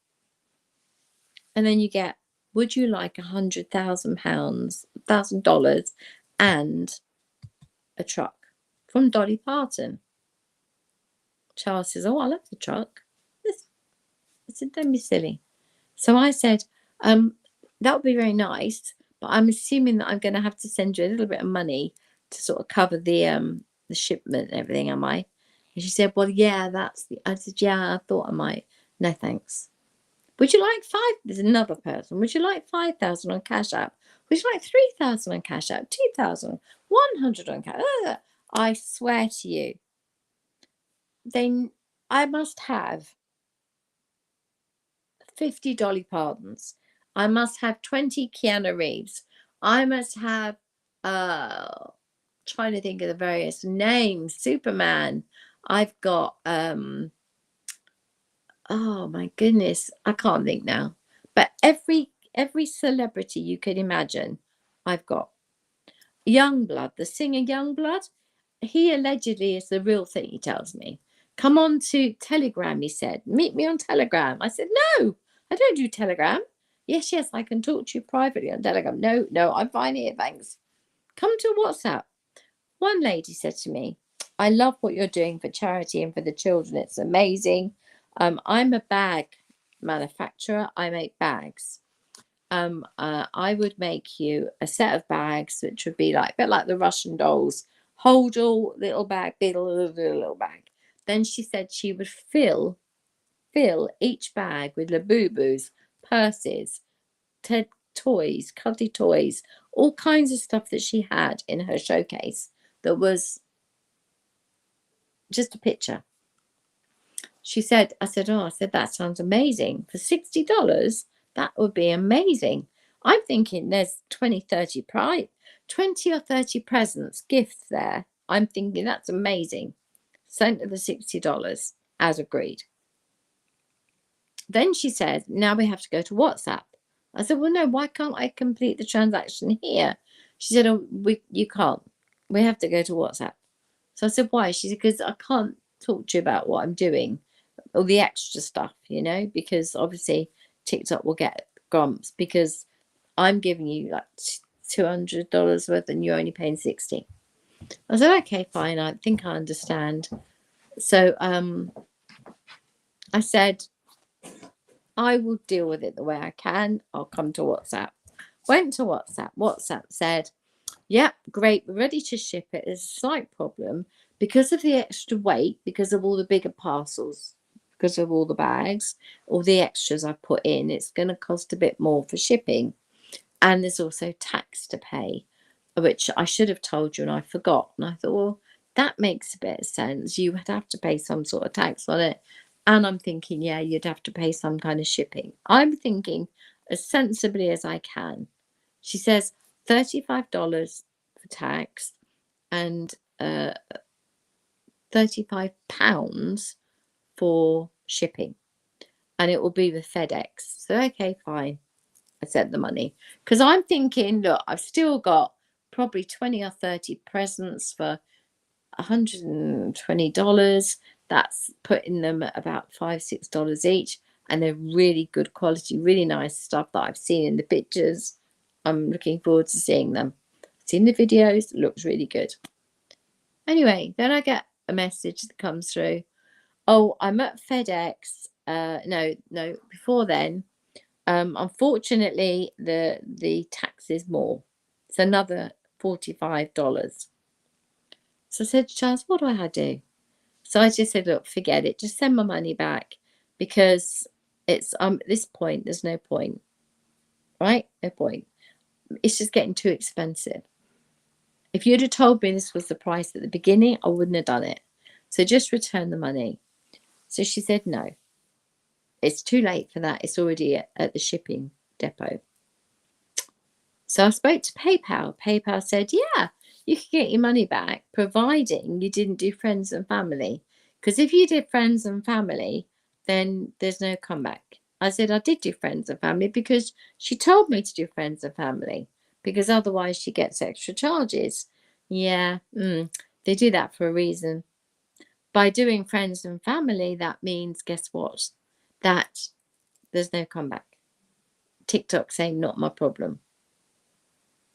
And then you get, would you like $100,000 and a truck from Dolly Parton? Charles says, oh, I love the truck. I said, don't be silly. So I said, that would be very nice, but I'm assuming that I'm going to have to send you a little bit of money to sort of cover the shipment and everything, am I? And she said, well, yeah, I said, yeah, I thought I might. No, thanks. Would you like 5? There's another person. Would you like 5,000 on Cash App? Would you like 3,000 on Cash App? 2,000, 100 on Cash App? I swear to you, I must have 50 Dolly Partons. I must have 20 Keanu Reeves. I must have trying to think of the various names. Superman. I've got oh my goodness, I can't think now. But every celebrity you could imagine, I've got. Youngblood, the singer Youngblood, he allegedly is the real thing, he tells me. Come on to Telegram, he said. Meet me on Telegram. I said, no, I don't do Telegram. Yes, I can talk to you privately on Telegram. No, I'm fine here, thanks. Come to WhatsApp. One lady said to me, I love what you're doing for charity and for the children. It's amazing. I'm a bag manufacturer. I make bags. I would make you a set of bags, which would be like a bit like the Russian dolls. Hold all little bag, little bag. Then she said she would fill each bag with Labubus, purses, toys, cuddly toys, all kinds of stuff that she had in her showcase that was just a picture. She said, I said, that sounds amazing. For $60, that would be amazing. I'm thinking there's 20 or 30 presents, gifts there. I'm thinking that's amazing. Sent her the $60 as agreed. Then she said, now we have to go to WhatsApp. I said, well, no, why can't I complete the transaction here? She said, you can't. We have to go to WhatsApp. So I said, why? She said, because I can't talk to you about what I'm doing, all the extra stuff, because obviously TikTok will get grumps because I'm giving you like $200 worth and you're only paying $60. I said, okay, fine. I think I understand. So I said, I will deal with it the way I can. I'll come to WhatsApp. Went to WhatsApp. WhatsApp said, yep, great. We're ready to ship it. There's a slight problem because of the extra weight, because of all the bigger parcels, because of all the bags, all the extras I've put in. It's going to cost a bit more for shipping. And there's also tax to pay, which I should have told you and I forgot. And I thought, well, that makes a bit of sense. You would have to pay some sort of tax on it. And I'm thinking, yeah, you'd have to pay some kind of shipping. I'm thinking as sensibly as I can. She says $35 for tax and £35 for shipping. And it will be with FedEx. So, okay, fine. I sent the money. Because I'm thinking, look, I've still got probably 20 or 30 presents for $120. That's putting them at about $5-6 each, and they're really good quality, really nice stuff that I've seen in the pictures. I'm looking forward to seeing them. Seen the videos, it looks really good. Anyway, then I get a message that comes through. Oh, I'm at FedEx. No, before then. Unfortunately, the tax is more. It's another $45. So I said to Charles, what do I do? So I just said, look, forget it. Just send my money back because it's at this point, there's no point. Right? No point. It's just getting too expensive. If you'd have told me this was the price at the beginning, I wouldn't have done it. So just return the money. So she said, no. It's too late for that. It's already at the shipping depot. So I spoke to PayPal. PayPal said, yeah, you can get your money back providing you didn't do friends and family. Because if you did friends and family, then there's no comeback. I said, I did do friends and family because she told me to do friends and family because otherwise she gets extra charges. Yeah, they do that for a reason. By doing friends and family, that means, guess what? That there's no comeback. TikTok saying, not my problem.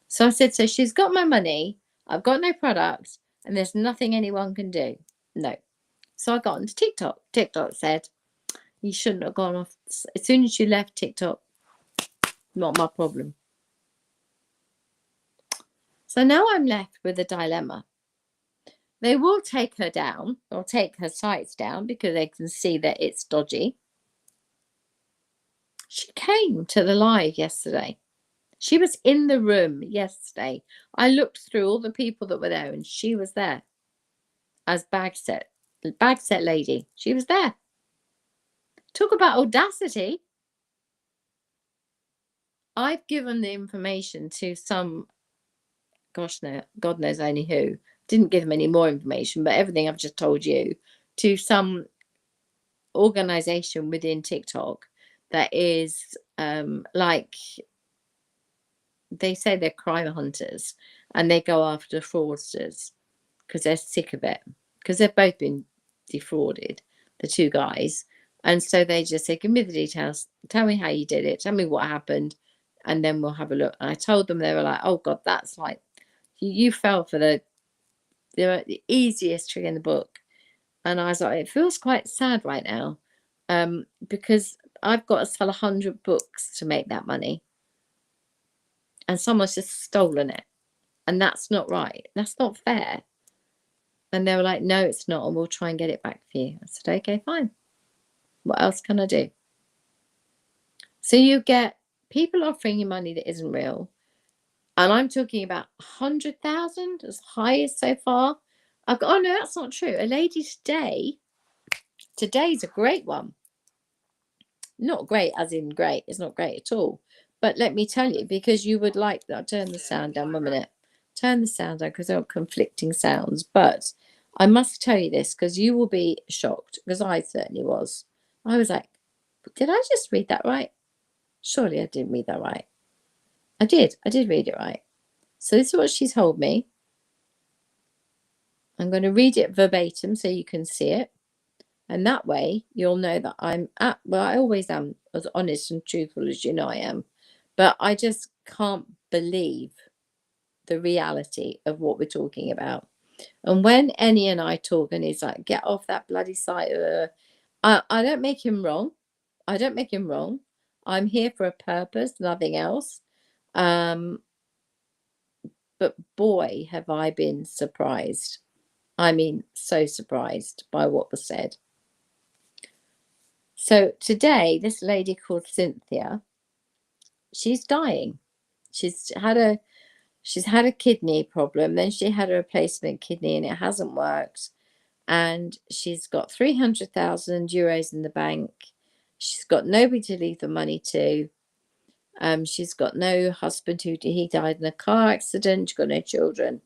So I said, so she's got my money, I've got no products, and there's nothing anyone can do. No. So I got onto TikTok. TikTok said, you shouldn't have gone off. As soon as you left TikTok, not my problem. So now I'm left with a dilemma. They will take her down, or take her sites down because they can see that it's dodgy. She came to the live yesterday. She was in the room yesterday. I looked through all the people that were there and she was there as bag set lady. She was there. Talk about audacity. I've given the information to some, gosh, no, God knows only who. Didn't give them any more information, but everything I've just told you, to some organization within TikTok that is like, they say they're crime hunters and they go after fraudsters because they're sick of it, because they've both been defrauded, the two guys. And so they just said, give me the details, tell me how you did it, tell me what happened, and then we'll have a look. And I told them, they were like, oh God, that's like, you fell for the easiest trick in the book. And I was like, it feels quite sad right now, because I've got to sell 100 books to make that money. And someone's just stolen it. And that's not right. That's not fair. And they were like, no, it's not. And we'll try and get it back for you. I said, okay, fine. What else can I do? So you get people offering you money that isn't real. And I'm talking about 100,000 as high as so far. I've got, oh no, that's not true. A lady today's a great one. Not great as in great. It's not great at all. But let me tell you, because you would like that. I'll turn the sound down 1 minute. Turn the sound down because there are conflicting sounds. But I must tell you this because you will be shocked, because I certainly was. I was like, did I just read that right? Surely I didn't read that right. I did read it right. So this is what she told me. I'm going to read it verbatim so you can see it. And that way you'll know that I always am as honest and truthful as you know I am. But I just can't believe the reality of what we're talking about. And when Annie and I talk and he's like, get off that bloody site. I don't make him wrong. I don't make him wrong. I'm here for a purpose, nothing else. But boy, have I been surprised. I mean, so surprised by what was said. So today, this lady called Cynthia, she's dying. She's had a kidney problem. Then she had a replacement kidney and it hasn't worked. And she's got 300,000 euros in the bank. She's got nobody to leave the money to. She's got no husband he died in a car accident. She's got no children.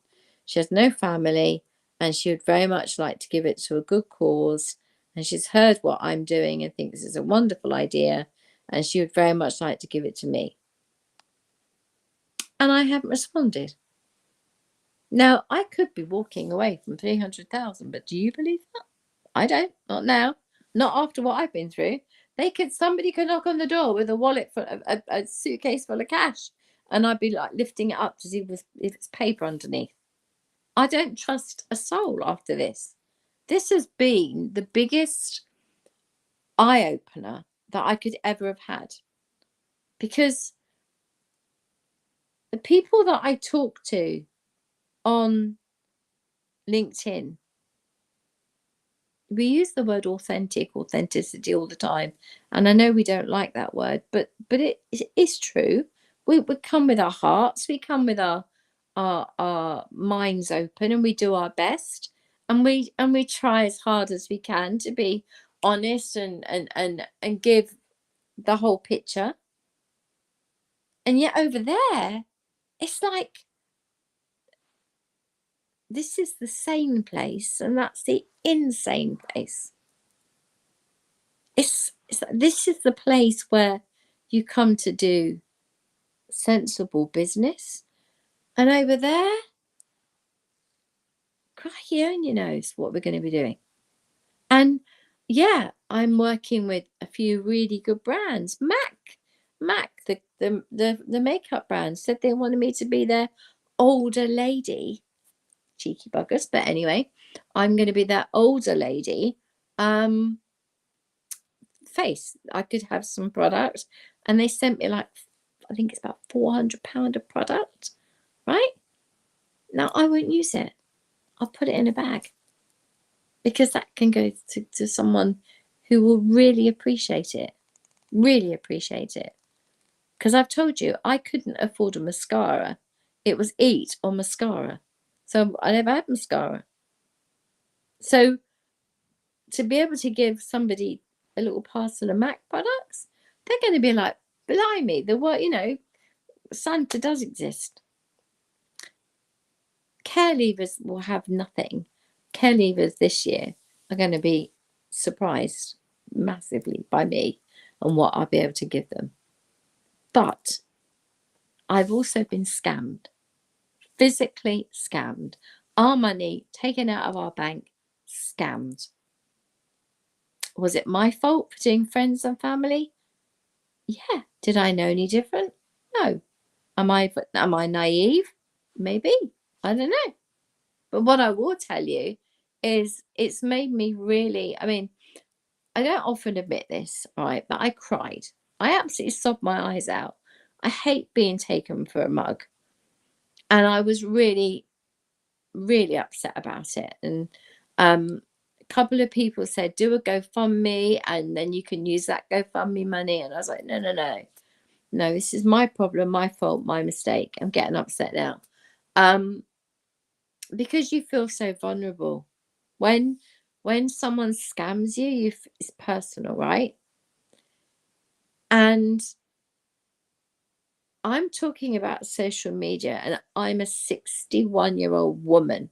She has no family, and she would very much like to give it to a good cause. And she's heard what I'm doing and thinks it's a wonderful idea, and she would very much like to give it to me. And I haven't responded. Now, I could be walking away from 300,000, but do you believe that? I don't. Not now. Not after what I've been through. Somebody could knock on the door with a wallet full of a suitcase full of cash, and I'd be like lifting it up to see if it's paper underneath. I don't trust a soul after this. This has been the biggest eye opener that I could ever have had, because the people that I talk to on LinkedIn, we use the word authenticity all the time, and I know we don't like that word, but it is true. We come with our hearts, we come with our minds open, and we do our best, and we try as hard as we can to be honest and give the whole picture. And yet over there, it's like this is the sane place, and that's the insane place. This is the place where you come to do sensible business. And over there, crikey only knows what we're going to be doing. And yeah, I'm working with a few really good brands. MAC, the makeup brand, said they wanted me to be their older lady. Cheeky buggers. But anyway, I'm going to be that older lady face. I could have some product, and they sent me like, I think it's about £400 of product, right? Now I won't use it. I'll put it in a bag, because that can go to someone who will really appreciate it. Really appreciate it. Because I've told you, I couldn't afford a mascara. It was eat or mascara. So I never had mascara. So to be able to give somebody a little parcel of MAC products, they're going to be like, blimey, Santa does exist. Care leavers will have nothing. Care leavers this year are going to be surprised massively by me and what I'll be able to give them. But I've also been scammed, physically scammed. Our money taken out of our bank, scammed. Was it my fault for doing friends and family? Yeah. Did I know any different? No. Am I naive? Maybe. I don't know. But what I will tell you is it's made me really, I mean, I don't often admit this, right? But I cried. I absolutely sobbed my eyes out. I hate being taken for a mug. And I was really, really upset about it. And a couple of people said, do a GoFundMe and then you can use that GoFundMe money. And I was like, no, no, no. No, this is my problem, my fault, my mistake. I'm getting upset now. Because you feel so vulnerable. When someone scams you, it's personal, right? And I'm talking about social media, and I'm a 61-year-old woman.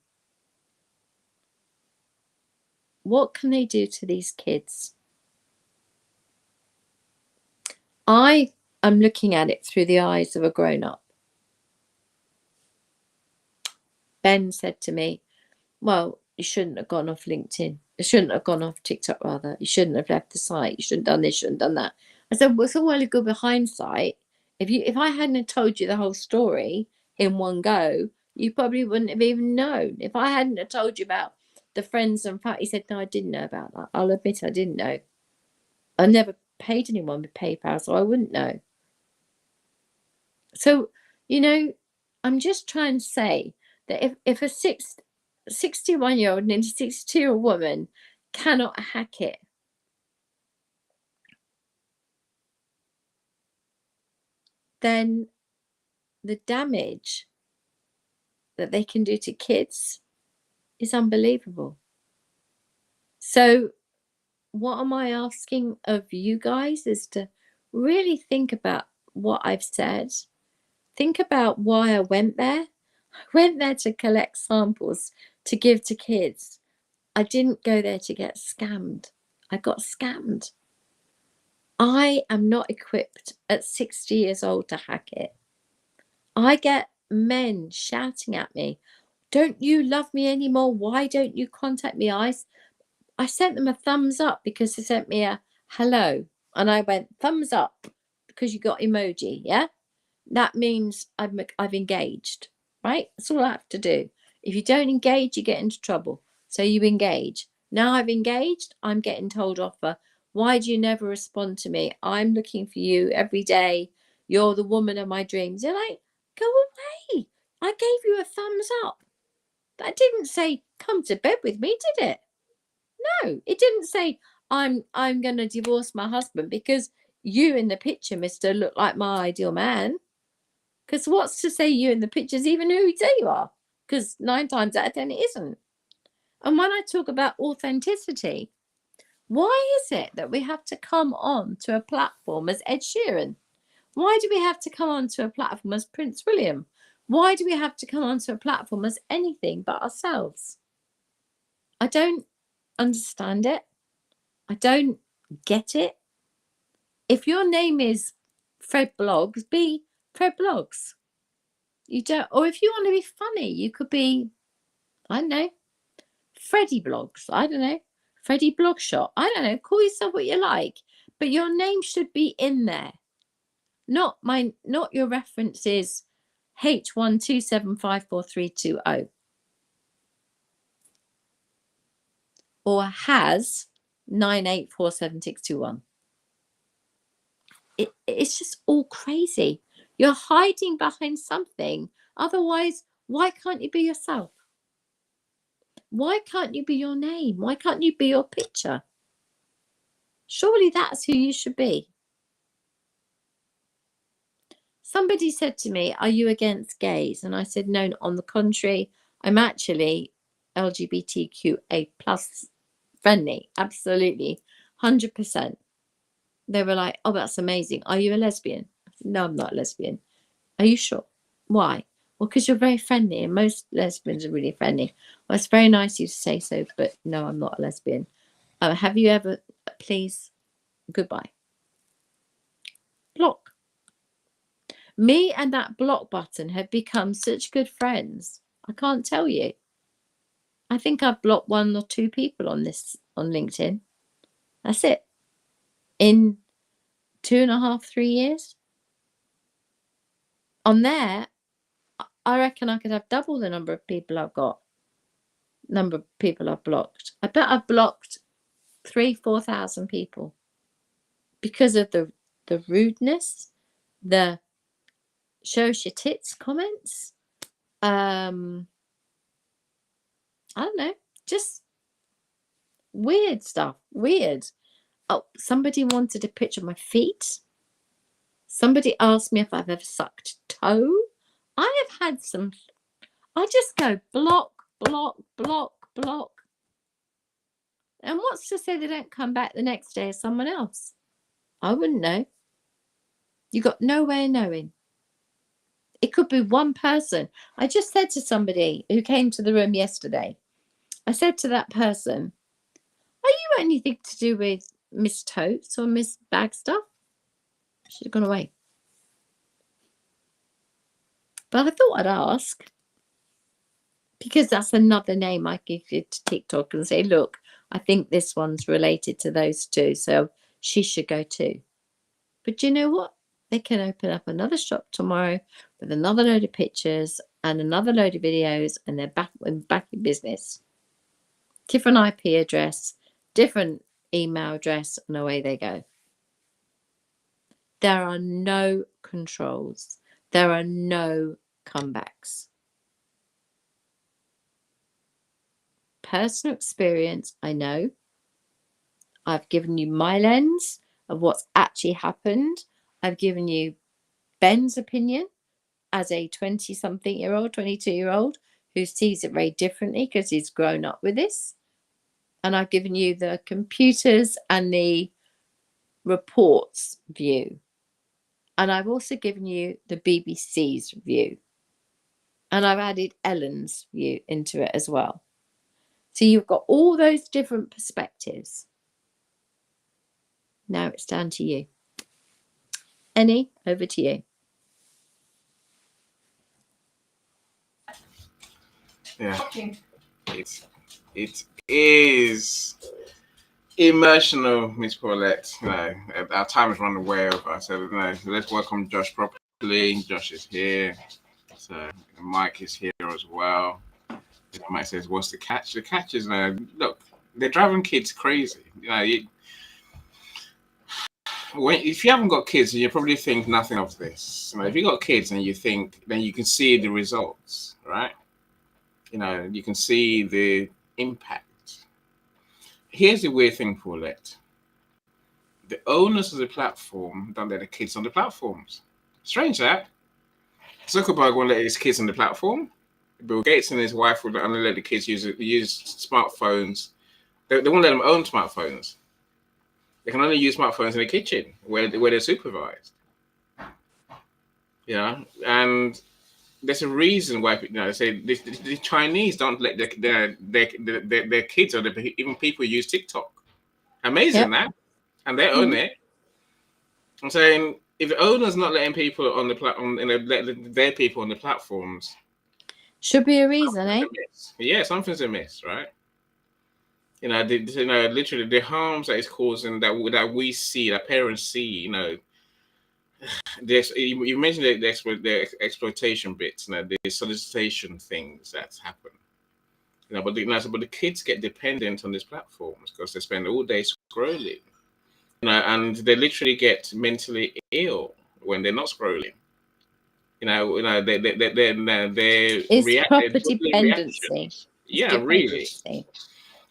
What can they do to these kids? I am looking at it through the eyes of a grown-up. Ben said to me, well, you shouldn't have gone off LinkedIn. You shouldn't have gone off TikTok, rather. You shouldn't have left the site. You shouldn't have done this, shouldn't have done that. I said, well, it's all well and good with hindsight. If I hadn't told you the whole story in one go, you probably wouldn't have even known. If I hadn't have told you about the friends and family, he said, no, I didn't know about that. I'll admit I didn't know. I never paid anyone with PayPal, so I wouldn't know. So, you know, I'm just trying to say that if a 61-year-old and a 62-year-old woman cannot hack it, then the damage that they can do to kids is unbelievable. So what am I asking of you guys is to really think about what I've said. Think about why I went there. I went there to collect samples to give to kids. I didn't go there to get scammed. I got scammed. I am not equipped at 60 years old to hack it. I get men shouting at me, don't you love me anymore? Why don't you contact me? I sent them a thumbs up because they sent me a hello. And I went, thumbs up because you got emoji, yeah? That means I've engaged, right? That's all I have to do. If you don't engage, you get into trouble. So you engage. Now I've engaged, I'm getting told off for, why do you never respond to me? I'm looking for you every day. You're the woman of my dreams. You're like, go away. I gave you a thumbs up. That didn't say, come to bed with me, did it? No, it didn't say, I'm going to divorce my husband because you in the picture, mister, look like my ideal man. Because what's to say you in the pictures even who you say you are? Because 9 times out of 10 it isn't. And when I talk about authenticity, why is it that we have to come on to a platform as Ed Sheeran? Why do we have to come on to a platform as Prince William? Why do we have to come on to a platform as anything but ourselves? I don't understand it. I don't get it. If your name is Fred Blogs, be Fred Blogs. You don't, or if you want to be funny, you could be, I don't know, Freddie Blogs. I don't know, Freddie Blogshot. I don't know. Call yourself what you like, but your name should be in there. Not your references H1275432 or has 984761. It's just all crazy. You're hiding behind something. Otherwise, why can't you be yourself? Why can't you be your name? Why can't you be your picture? Surely that's who you should be. Somebody said to me, are you against gays? And I said, no, on the contrary, I'm actually LGBTQA plus friendly. Absolutely. 100%. They were like, oh, that's amazing. Are you a lesbian? I said, no, I'm not a lesbian. Are you sure? Why? Well, because you're very friendly and most lesbians are really friendly. Well, it's very nice of you to say so, but no, I'm not a lesbian. Have you ever, please, goodbye. Block. Me and that block button have become such good friends. I can't tell you. I think I've blocked 1 or 2 people on LinkedIn. That's it. In 2.5, 3 years. On there, I reckon I could have double the number of people I've got. Number of people I've blocked. I bet I've blocked 3,000-4,000 people because of the rudeness, the shows your tits comments. I don't know, just weird stuff. Weird. Oh, somebody wanted a picture of my feet. Somebody asked me if I've ever sucked toe. I have had some. I just go block, block, block, block. And what's to say they don't come back the next day as someone else? I wouldn't know. You got no way of knowing. It could be one person. I just said to somebody who came to the room yesterday, I said to that person, are you anything to do with Miss Totes or Miss Bagstuff? She'd have gone away. But I thought I'd ask, because that's another name I could give to TikTok and say, look, I think this one's related to those two, so she should go too. But you know what? They can open up another shop tomorrow with another load of pictures and another load of videos, and they're back in business. Different IP address, different email address, and away they go. There are no controls. There are no comebacks. Personal experience, I know. I've given you my lens of what's actually happened. I've given you Ben's opinion as a 20-something-year-old, 22-year-old who sees it very differently because he's grown up with this. And I've given you the computers and the reports view. And I've also given you the BBC's view. And I've added Ellen's view into it as well. So you've got all those different perspectives. Now it's down to you. Annie, over to you.
Yeah, it is emotional, Miss Paulette. You know, our time has run way over. So you know, let's welcome Josh properly. Josh is here. So Mike is here as well. Mike says, "What's the catch?" The catch is, look, they're driving kids crazy. You know, if you haven't got kids, you probably think nothing of this. You know, if you got kids and you think, then you can see the results, right? You know, you can see the impact. Here's the weird thing, Paulette. The owners of the platform don't let the kids on the platforms. Strange that. Zuckerberg won't let his kids on the platform. Bill Gates and his wife will only let the kids use smartphones. They won't let them own smartphones. They can only use smartphones in the kitchen where they're supervised. Yeah, and there's a reason why they say the Chinese don't let their kids or even people use TikTok. Amazing, that, and they own it. I'm saying if the owner's not letting people on the platform, let their people on the platforms,
should be a reason, eh?
Yeah, something's amiss, right? You know, literally the harms that it's causing that we see, that parents see. You know, you mentioned the exploitation bits, the solicitation things that's happened. You know, but the kids get dependent on these platforms because they spend all day scrolling. You know, and they literally get mentally ill when they're not scrolling. They're
it's proper dependency.
Yeah, really.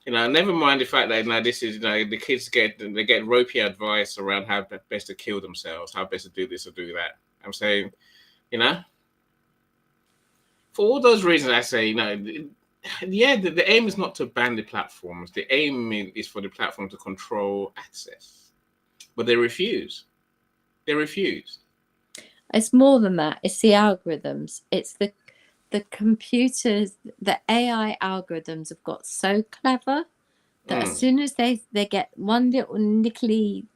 You know, never mind the fact that this is the kids get ropey advice around how best to kill themselves, how best to do this or do that. I'm saying, for all those reasons, I say, the aim is not to ban the platforms. The aim is for the platform to control access, but they refuse. They refuse.
It's more than that. It's the algorithms. It's the computers. The AI algorithms have got so clever that as soon as they get one little nickly,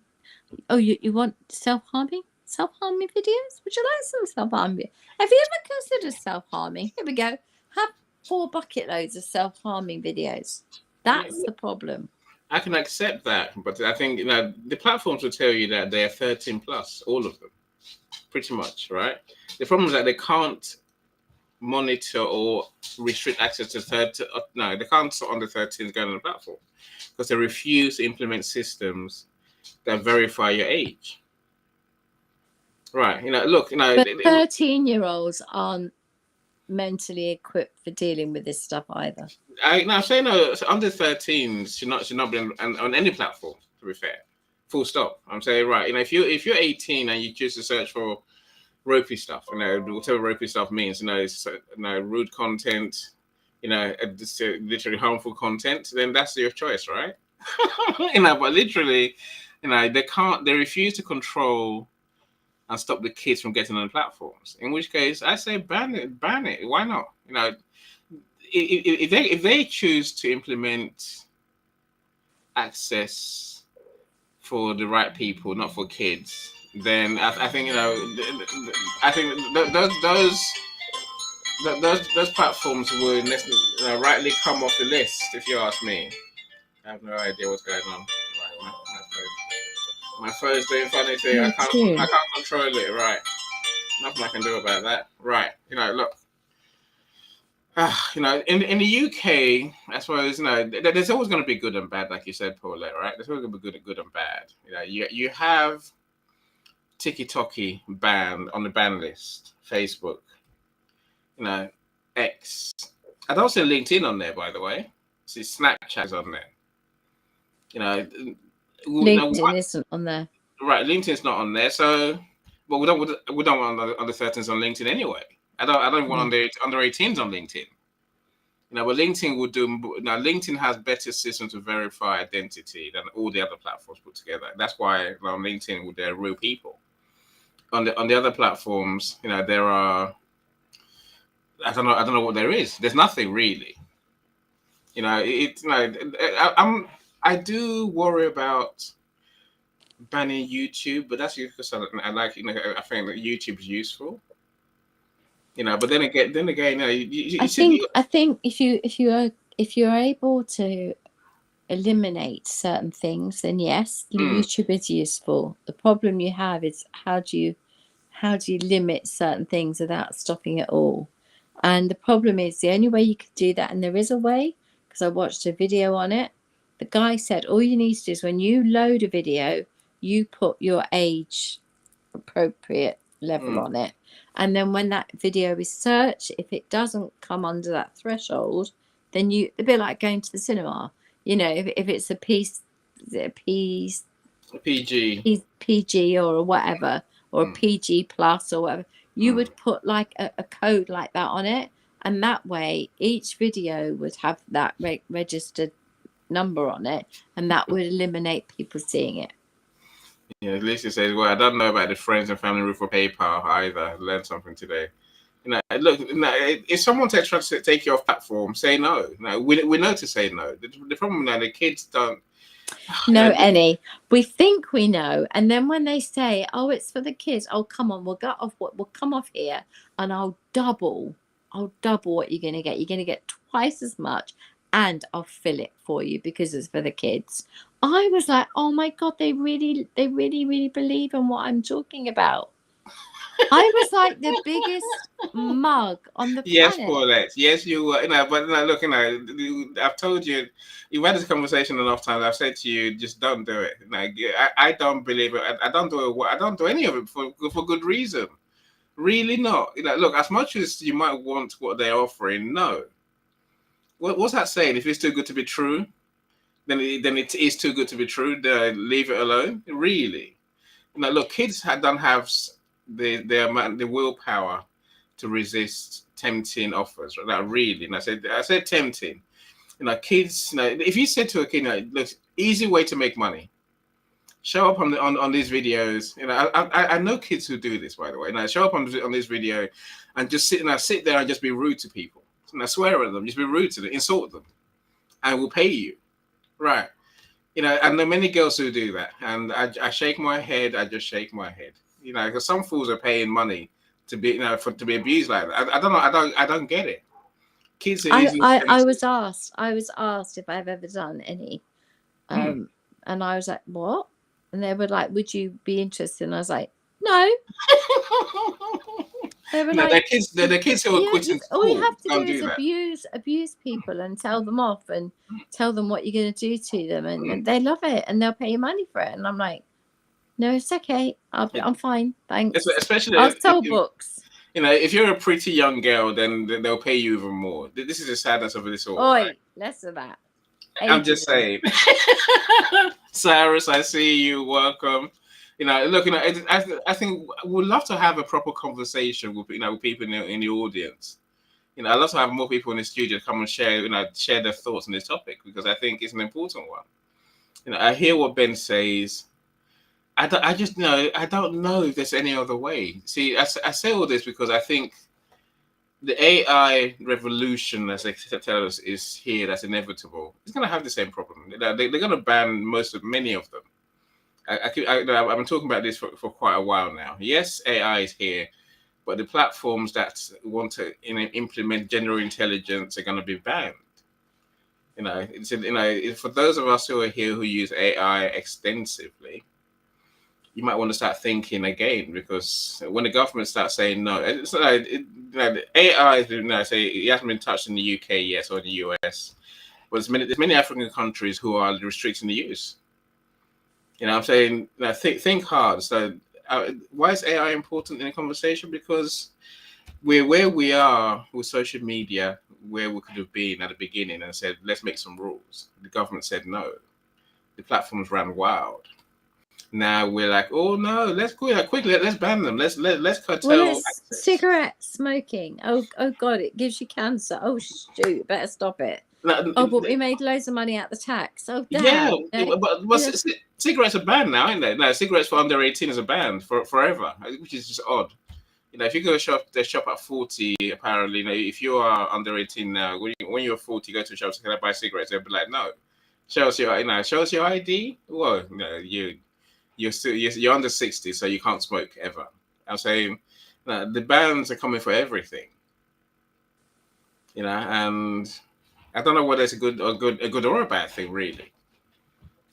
oh, you want self-harming videos? Would you like some self-harming? Have you ever considered self-harming? Here we go. Have 4 bucket loads of self-harming videos. That's the problem.
I can accept that, but I think the platforms will tell you that they're 13 plus, all of them, pretty much, right? The problem is that they can't monitor or restrict access to no, they can't on the 13s go on the platform because they refuse to implement systems that verify your age. Right. Look,
But 13-year-olds aren't mentally equipped for dealing with this stuff either.
I'm saying no, under 13s should not be on any platform, to be fair. Full stop. I'm saying, right, if you're 18 and you choose to search for ropey stuff, whatever ropey stuff means, it's, rude content, just literally harmful content, then that's your choice, right? But literally, they refuse to control and stop the kids from getting on the platforms. In which case, I say ban it. Why not? If they choose to implement access for the right people, not for kids, then I think I think those platforms would rightly come off the list. If you ask me, I have no idea what's going on. Right, my phone's doing funny thing. I can't control it. Right, nothing I can do about that. Right, look. In the UK, I suppose there's always going to be good and bad, like you said, Paulette. Right? There's always going to be good and bad. You have TikTok banned on the ban list, Facebook, X. I don't see LinkedIn on there, by the way. See, Snapchat's on there.
LinkedIn isn't on there.
Right, LinkedIn's not on there. So, but we don't want under 13s on LinkedIn anyway. I don't want under 18s on LinkedIn. But LinkedIn would do. Now, LinkedIn has better systems to verify identity than all the other platforms put together. That's why on LinkedIn, they're real people. On the other platforms, there are. I don't know what there is. There's nothing really. I do worry about banning YouTube, but that's because I like. I think that YouTube is useful. But then again,
I think if you're able to eliminate certain things, then yes, YouTube is useful. The problem you have is how do you limit certain things without stopping it all? And the problem is the only way you could do that, and there is a way, because I watched a video on it. The guy said all you need to do is when you load a video, you put your age appropriate level on it, and then when that video is searched, if it doesn't come under that threshold, then a bit like going to the cinema, if it's a PG or whatever, or a PG plus or whatever, you would put like a code like that on it, and that way each video would have that registered number on it, and that would eliminate people seeing it.
Lisa says, well, I don't know about the friends and family rule for PayPal either. I learned something today. Look, if someone tries to take you off platform, say no. We know to say no. The problem now, the kids don't
know any. We think we know, and then when they say, "Oh, it's for the kids," oh, come on, we'll come off here, and I'll double what you're going to get. You're going to get twice as much, and I'll fill it for you because it's for the kids. I was like, oh my God, they really believe in what I'm talking about. I was like the biggest mug on the planet.
Yes, Paulette. Yes, you were. But look, I've told you, you've had this conversation enough times. I've said to you, just don't do it. I don't believe it. I don't do it. I don't do any of it for good reason. Really not. Look, as much as you might want what they're offering, no. What's that saying? If it's too good to be true, then it is too good to be true. Leave it alone. Really. Look, kids don't have the willpower to resist tempting offers. Right? Really. And I said tempting. Kids. If you said to a kid, look, easy way to make money. Show up on these videos. I know kids who do this, by the way. Show up on this video and just sit there and just be rude to people. Swear at them, just be rude to them, insult them, and we'll pay you. Right. I know many girls who do that, and I shake my head. I just shake my head. Because some fools are paying money to be, to be abused like that. I don't know. I don't get it. Kids are
I was asked if I've ever done any And I was like, what? And they were like, would you be interested? And I was like, no. They were
No,
like,
the kids who are quitting
all you
school
have to
don't
do is
do that.
abuse people and tell them off and tell them what you're going to do to them, and they love it and they'll pay you money for it. And I'm like, no, it's okay. I'm fine, thanks.
Especially
I'll sell books.
You know, if you're a pretty young girl, then they'll pay you even more. This is the sadness of this all.
Oi,
Right?
less of that.
I'm just saying. Cyrus, I see you. Welcome. You know, look, you know, I think we'd love to have a proper conversation with, you know, with people in the audience. You know, I'd love to have more people in the studio come and share, you know, share their thoughts on this topic, because I think it's an important one. You know, I hear what Ben says. I just know, I don't know if there's any other way. See, I say all this because I think the AI revolution, as they tell us, is here. That's inevitable. It's going to have the same problem. They're going to ban many of them. I've been talking about this for quite a while now. Yes, AI is here, but the platforms that want to implement general intelligence are going to be banned. You know, for those of us who are here who use AI extensively, you might want to start thinking again, because when the government starts saying no, it's like the AI, say it hasn't been touched in the UK yet, or the US, but there's many African countries who are restricting the use. You know, I'm saying, think hard. So, why is AI important in a conversation? Because we're where we are with social media, where we could have been at the beginning, and said, let's make some rules. The government said no. The platforms ran wild. Now we're like, oh no, let's go quickly. Let's ban them. Let's curtail.
Well, it's cigarette smoking. Oh God, it gives you cancer. Oh shoot, better stop it.
No,
oh, but we made loads of money out the tax. Oh
damn.
Yeah,
but cigarettes are banned now, aren't they? No, cigarettes for under 18 is a ban forever, which is just odd. You know, if you go shop at 40, apparently, you know, if you are under 18 now, when you're 40, go to a shop, say, can I buy cigarettes? They'll be like, no. Show us your ID. Well, no, you're under 60, so you can't smoke ever. I'm saying, the bans are coming for everything. You know, and I don't know whether it's a good or a bad thing, really.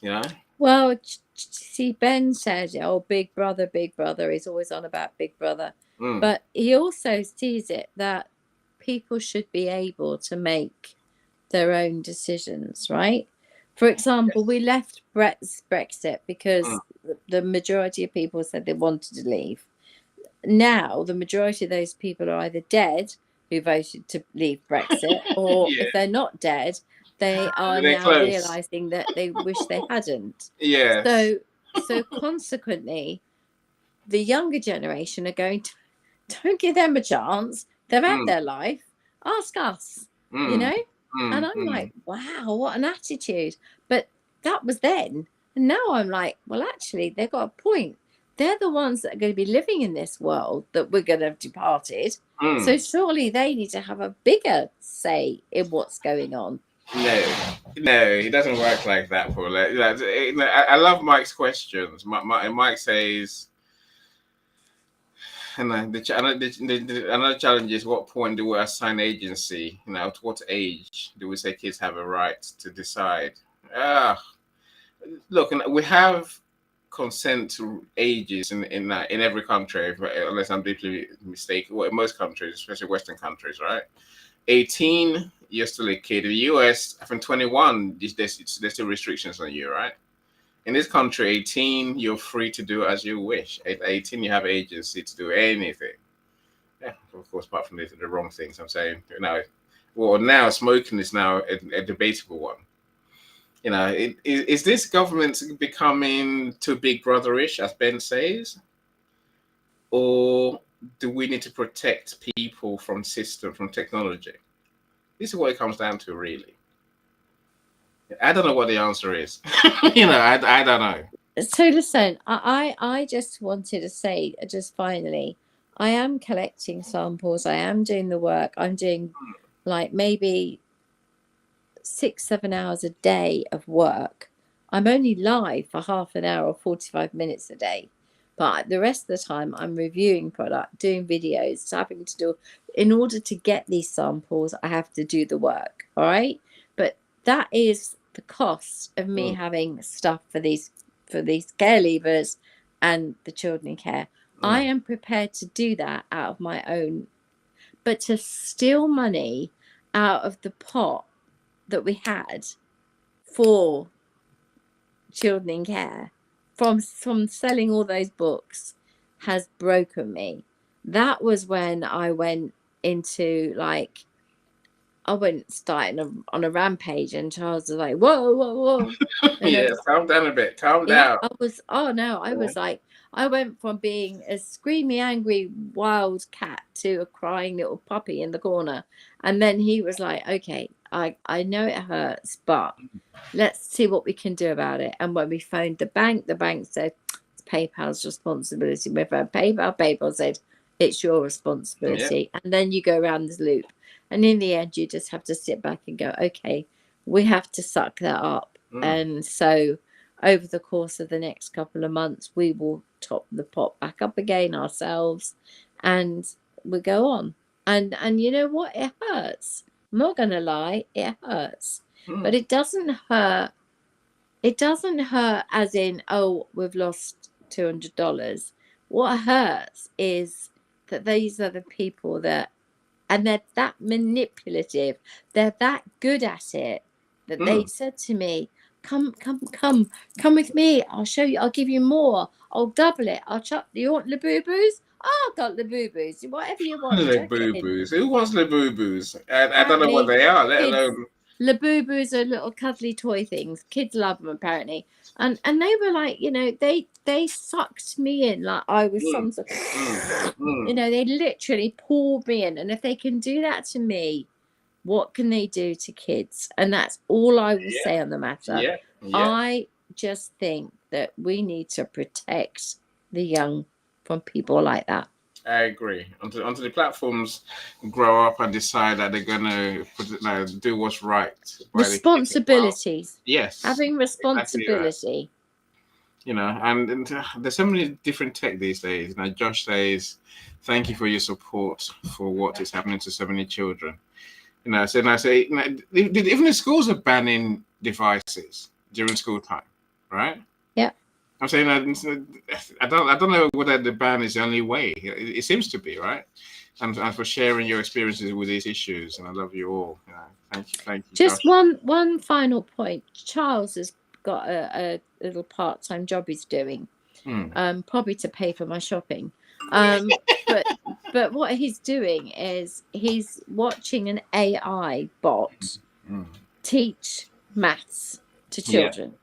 You know.
Well, see, Ben says, "Oh, Big Brother, he's always on about Big Brother," but he also sees it that people should be able to make their own decisions, right? For example, we left Brexit because the majority of people said they wanted to leave. Now, the majority of those people are either dead, who voted to leave Brexit, or if they're not dead, they are now realizing that they wish they hadn't.
Yeah.
So consequently, the younger generation are going to, don't give them a chance. They've had their life. Ask us, you know? And I'm like, wow, what an attitude. But that was then. And now I'm like, well, actually, they've got a point. They're the ones that are going to be living in this world that we're going to have departed. So surely they need to have a bigger say in what's going on.
No, it doesn't work like that, Paul. I love Mike's questions. Mike says, and another challenge is, what point do we assign agency? You know, to what age do we say kids have a right to decide? Look, we have consent ages in every country, unless I'm deeply mistaken. Well, in most countries, especially Western countries, right? 18, you're still a kid. In the US, from 21, there's still restrictions on you, right? In this country, 18, you're free to do as you wish. At 18, you have agency to do anything. Yeah, of course, apart from the wrong things. I'm saying, you know, well, now smoking is now a debatable one. You know, is this government becoming too big brother-ish, as Ben says? Or do we need to protect people from technology? This is what it comes down to, really. I don't know what the answer is. You know, I don't know.
So listen, I just wanted to say, just finally, I am collecting samples. I am doing the work. I'm doing like maybe 6-7 hours a day of work. I'm only live for half an hour or 45 minutes a day. But the rest of the time, I'm reviewing product, doing videos, having to do, in order to get these samples, I have to do the work. All right. But that is the cost of me
Mm.
having stuff for these care leavers and the children in care. I am prepared to do that out of my own, but to steal money out of the pot that we had for children in care from selling all those books has broken me. That was when I went into like, I went starting on a rampage, and Charles was like, whoa, whoa, whoa. And
Yeah, calm down a bit. Calm
yeah,
down.
I was, oh no, I was like, I went from being a screamy, angry, wild cat to a crying little puppy in the corner. And then he was like, okay, I know it hurts, but let's see what we can do about it. And when we phoned the bank said, it's PayPal's responsibility. We phoned PayPal said, it's your responsibility. And then you go around this loop. And in the end, you just have to sit back and go, okay, we have to suck that up. And so over the course of the next couple of months, we will top the pot back up again ourselves, and we go on. And you know what? It hurts. I'm not going to lie, it hurts. But it doesn't hurt. It doesn't hurt as in, oh, we've lost $200. What hurts is that these are the people that, and they're that manipulative, they're that good at it, that they said to me, come with me, I'll show you, I'll give you more, I'll double it, I'll chuck, you want Labubu's? I've got Labubu's, whatever you want.
Labubu's. Who wants Labubu's? I don't know what they are, let alone.
Labubu's are little cuddly toy things. Kids love them apparently. And they were like, you know, they sucked me in like I was some sort of, you know, they literally pulled me in. And if they can do that to me, what can they do to kids? And that's all I will say on the matter. I just think that we need to protect the young from people like that.
I agree. Until the platforms grow up and decide that they're going to do what's right.
Responsibilities.
Yes.
Having responsibility.
Exactly, you know, and there's so many different tech these days. Now, Josh says, thank you for your support for what is happening to so many children. You know, so I say, you know, even the schools are banning devices during school time, right?
Yeah.
I'm saying I don't know whether the ban is the only way. It seems to be, right? And for sharing your experiences with these issues, and I love you all. You know, thank you.
Just
Josh.
one final point. Charles has got a little part-time job he's doing, probably to pay for my shopping. But what he's doing is he's watching an AI bot teach maths to children.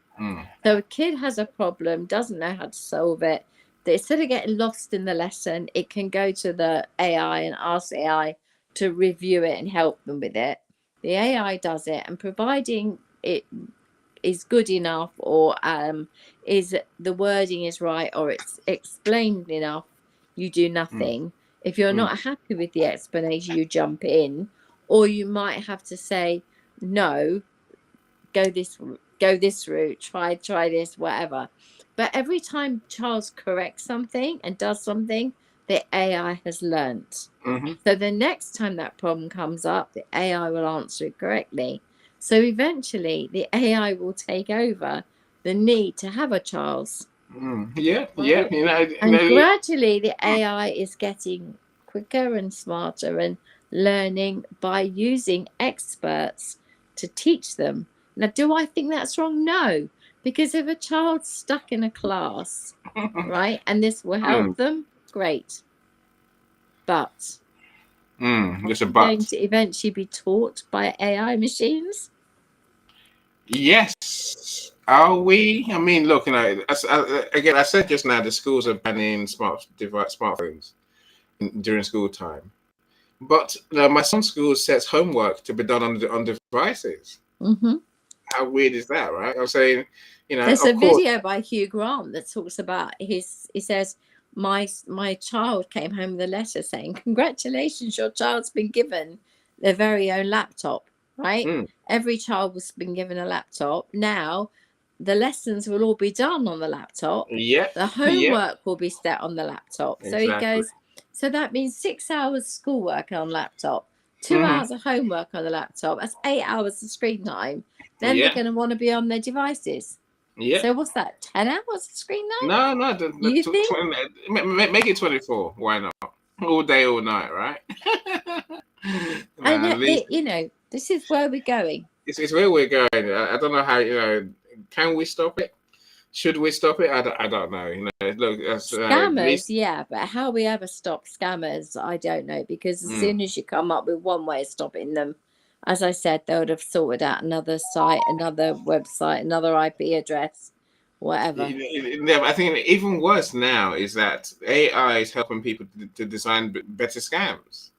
So a kid has a problem, doesn't know how to solve it. Instead of getting lost in the lesson, it can go to the AI and ask AI to review it and help them with it. The AI does it, and providing it is good enough, or is the wording is right, or it's explained enough, you do nothing. If you're not happy with the explanation, you jump in, or you might have to say, no, go this route, try this, whatever. But every time Charles corrects something and does something, the AI has learnt. So the next time that problem comes up, the AI will answer it correctly. So eventually the AI will take over the need to have a Charles.
Yeah. You know,
and gradually the AI is getting quicker and smarter and learning by using experts to teach them. Now, do I think that's wrong? No, because if a child's stuck in a class, right, and this will help them, great. But
there's a
are
but.
going to eventually be taught by AI machines?
Yes. Are we? I mean, look, you know, again, I said just now the schools are banning smartphones during school time. But my son's school sets homework to be done on devices. How weird is that, right? I'm saying, you know,
there's a video by Hugh Grant that talks about he says, my child came home with a letter saying, congratulations, your child's been given their very own laptop, right? Every child was been given a laptop. Now the lessons will all be done on the laptop. The homework will be set on the laptop. So he goes, so that means 6 hours schoolwork on laptop, 2 hours of homework on the laptop. That's 8 hours of screen time. Then
Yeah.
they're going to want to be on their devices.
Yeah.
So what's that? 10 hours of screen time?
No.
You think?
Make it 24. Why not? All day, all night, right?
And
At least
you know, this is where we're going.
it's where we're going. I don't know how, you know, can we stop it? Should we stop it? I don't know. You know, look,
Scammers,
at least,
yeah, but how we ever stop scammers, I don't know, because as soon as you come up with one way of stopping them, as I said, they would have sorted out another site, another website, another IP address, whatever.
I think even worse now is that AI is helping people to design better scams,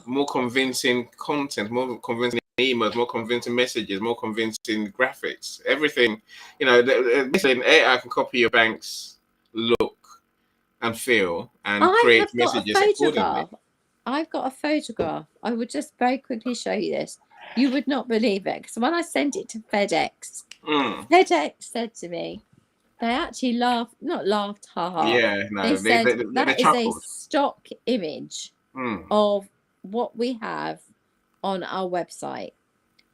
more convincing content, more convincing emails, more convincing messages, more convincing graphics, everything. You know, basically AI can copy your bank's look and feel and create messages accordingly.
I've got a photograph. I would just very quickly show you this. You would not believe it. So when I sent it to FedEx, FedEx said to me, they actually not laughed, haha.
Yeah, no,
they said that is
chuckled.
a stock image of what we have on our website.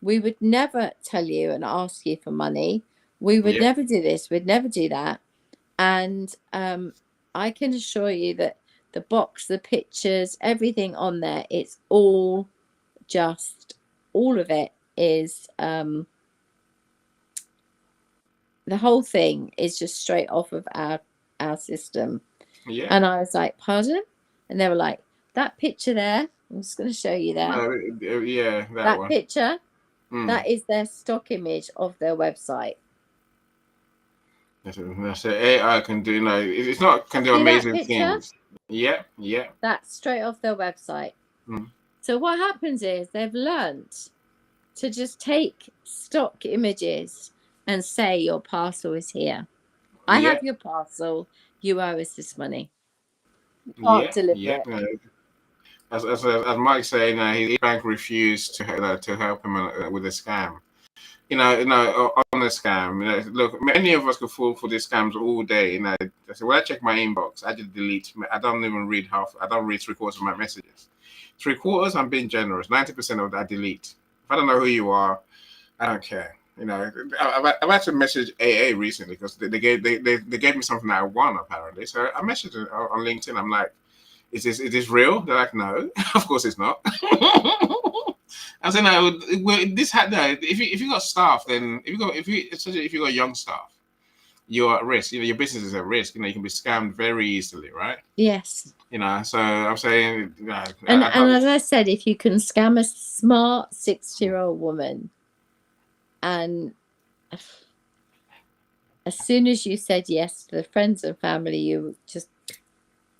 We would never tell you and ask you for money. We would never do this. We'd never do that. And I can assure you that the box, the pictures, everything on there, it's all just, all of it is, the whole thing is just straight off of our system.
Yeah.
And I was like, pardon? And they were like, that picture there, I'm just going to show you that.
Yeah,
that
one.
Picture, that is their stock image of their website.
That's it. AI can do, you know, it's not can do amazing things. Yeah.
That's straight off their website. So what happens is they've learnt to just take stock images and say your parcel is here. I have your parcel. You owe us this money. You can't deliver it.
No. As Mike saying, his bank refused to help him with a scam. You know, on a scam. You know, look, many of us could fall for these scams all day. You know, so when I check my inbox, I just delete. I don't even read half. I don't read 3/4 of my messages. 3/4, I'm being generous. 90% of that I delete. If I don't know who you are, I don't care. You know, I've actually messaged AA recently because they gave me something that I won apparently. So I messaged on LinkedIn. I'm like, is this real? They're like, no, of course it's not. I said, no. If you got staff, then if you got young staff, you're at risk. You know, your business is at risk. You know, you can be scammed very easily, right?
Yes.
You know, so I'm saying, you know,
and as I said, if you can scam a smart 60-year-old woman, and as soon as you said yes to the friends and family, you just,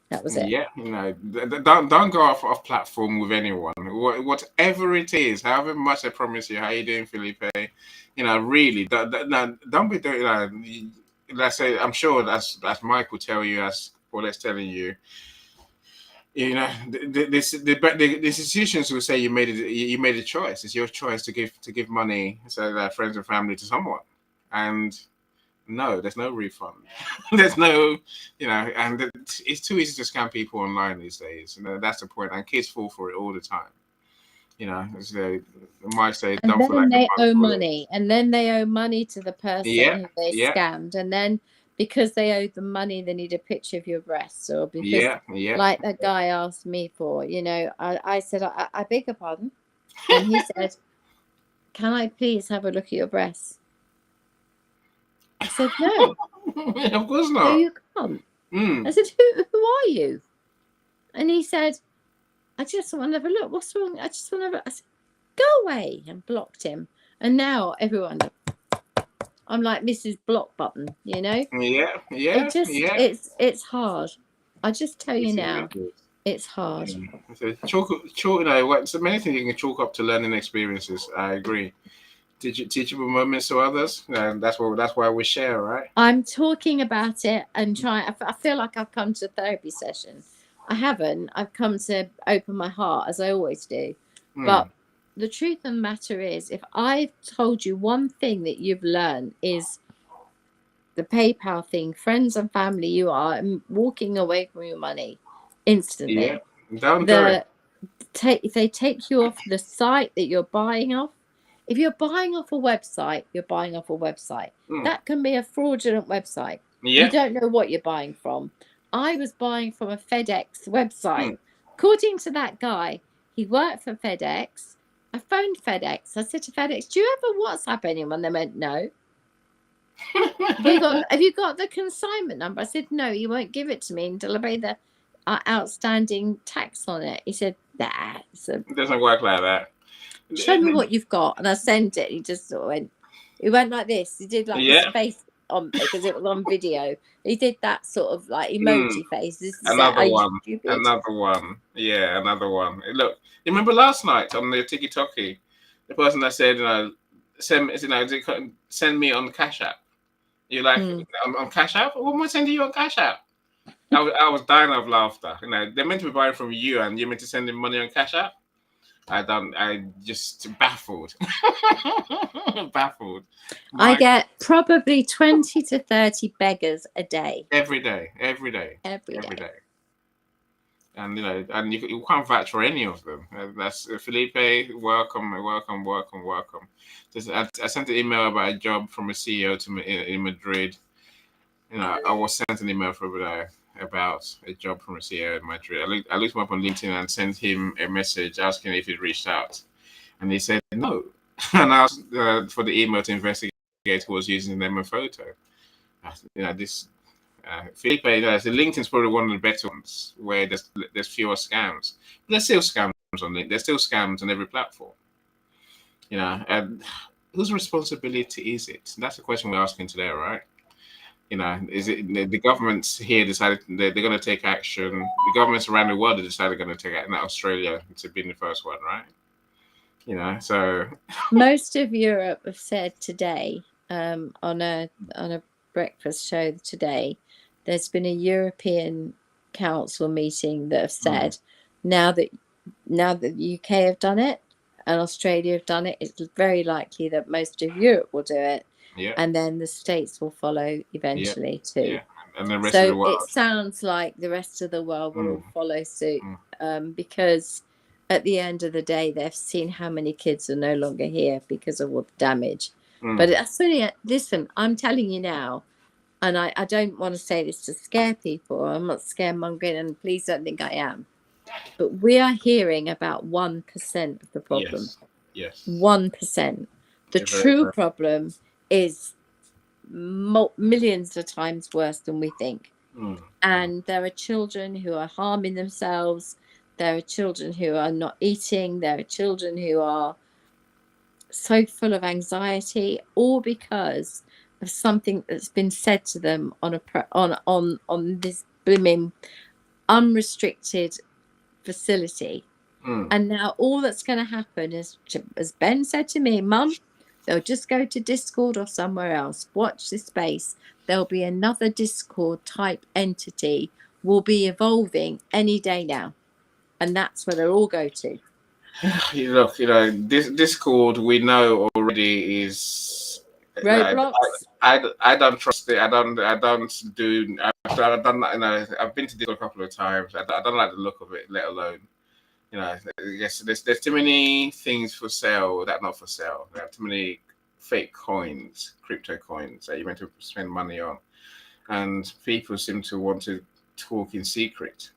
that was it.
Yeah, you know, don't go off platform with anyone. Whatever it is, however much I promise you. How you doing, Felipe? You know, really, don't be doing. Let's say, I'm sure as Mike will tell you, as Paulette's telling you. You know, the institutions will say you made a choice. It's your choice to give money, so friends and family, to someone, and no, there's no refund. There's no, you know, and it's too easy to scam people online these days. You know, that's the point. And kids fall for it all the time. You know, Mike say,
and
don't
then
feel like
they owe money, and then they owe money to the person who they scammed, and then because they owed the money, they need a picture of your breasts, or because like that guy asked me for, you know, I said, I beg your pardon, and he said, can I please have a look at your breasts? I said, no.
Of course not.
No, you can't. I said, who are you? And he said, I just want to have a look. What's wrong? I just want to have a look. I said, go away, and blocked him. And now everyone, I'm like Mrs. Block Button, you know?
Yeah.
It's hard. I just tell you now, it's hard.
So you know, so many things you can chalk up to learning experiences. I agree. Teachable moments to others, and that's why we share, right?
I'm talking about it and trying. I feel like I've come to a therapy session. I haven't. I've come to open my heart, as I always do. But the truth of the matter is, if I've told you one thing that you've learned, is the PayPal thing, friends and family, you are walking away from your money instantly.
Yeah, don't do it.
if they take you off the site that you're buying off. If you're buying off a website, you're buying off a website. That can be a fraudulent website. You don't know what you're buying from. I was buying from a FedEx website. According to that guy, he worked for FedEx. I phoned FedEx. I said to FedEx, do you ever WhatsApp anyone? They went, no. Have you got the consignment number? I said, no, you won't give it to me until I pay the outstanding tax on it. He said, nah. So,
it doesn't work like that.
Show me what you've got. And I sent it. He just sort of went, he went like this. He did like his face on, because it was on video. He did that sort of like emoji face.
Another one. Yeah, another one. Look, you remember last night on the TikTok, the person that said, send me on Cash App. You're like, on Cash App? What am I sending you on Cash App? I was dying of laughter. They're meant to be buying from you, and you're meant to send them money on Cash App. I just baffled. Baffled.
I get probably 20 to 30 beggars a day.
Every day. And and you can't vouch for any of them. That's Felipe. Welcome. I sent an email about a job from a CEO in Madrid. I was sent an email about a job from a CEO in Madrid. I looked him up on LinkedIn and sent him a message asking if he'd reached out, and he said no. And I asked for the email to investigate who was using them a photo. Felipe, the LinkedIn's probably one of the better ones where there's fewer scams. But there's still scams on LinkedIn. There's still scams on every platform. And whose responsibility is it? That's the question we're asking today, right? Is it the governments here decided they're going to take action? The governments around the world have decided they're going to take action. Australia to be the first one, right? So
most of Europe have said today on a breakfast show today. There's been a European Council meeting that have said now that the UK have done it and Australia have done it, it's very likely that most of Europe will do it.
Yeah.
And then the States will follow eventually too.
Yeah. And the rest of the world.
It sounds like the rest of the world will all follow suit because at the end of the day, they've seen how many kids are no longer here because of all the damage. But listen, I'm telling you now, and I don't want to say this to scare people. I'm not scaremongering, and please don't think I am. But we are hearing about 1% of the problem.
Yes.
1%. The true problem is millions of times worse than we think. And there are children who are harming themselves. There are children who are not eating. There are children who are so full of anxiety, all because of something that's been said to them on this blooming unrestricted facility. And now all that's going to happen is, as Ben said to me, Mum, they'll just go to Discord or somewhere else. Watch this space. There'll be another Discord type entity will be evolving any day now. And that's where they'll all go to.
Look, this Discord we know already is
Roblox.
I don't trust it. I've done that. I've been to Discord a couple of times. I don't like the look of it, let alone. Yes, there's too many things for sale that are not for sale. There are too many fake coins, crypto coins that you're meant to spend money on, and people seem to want to talk in secret.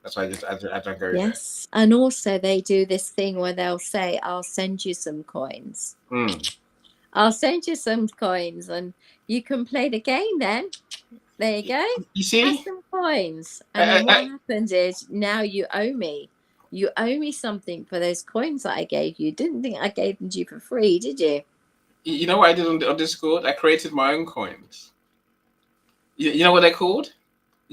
That's why I don't go.
Yes, and also they do this thing where they'll say, "I'll send you some coins. I'll send you some coins, and you can play the game then." There you go.
You see?
Have some coins. And then what happens is now you owe me. You owe me something for those coins that I gave you. Didn't think I gave them to you for free, did you?
You know what I did on Discord? I created my own coins. You know what they're called?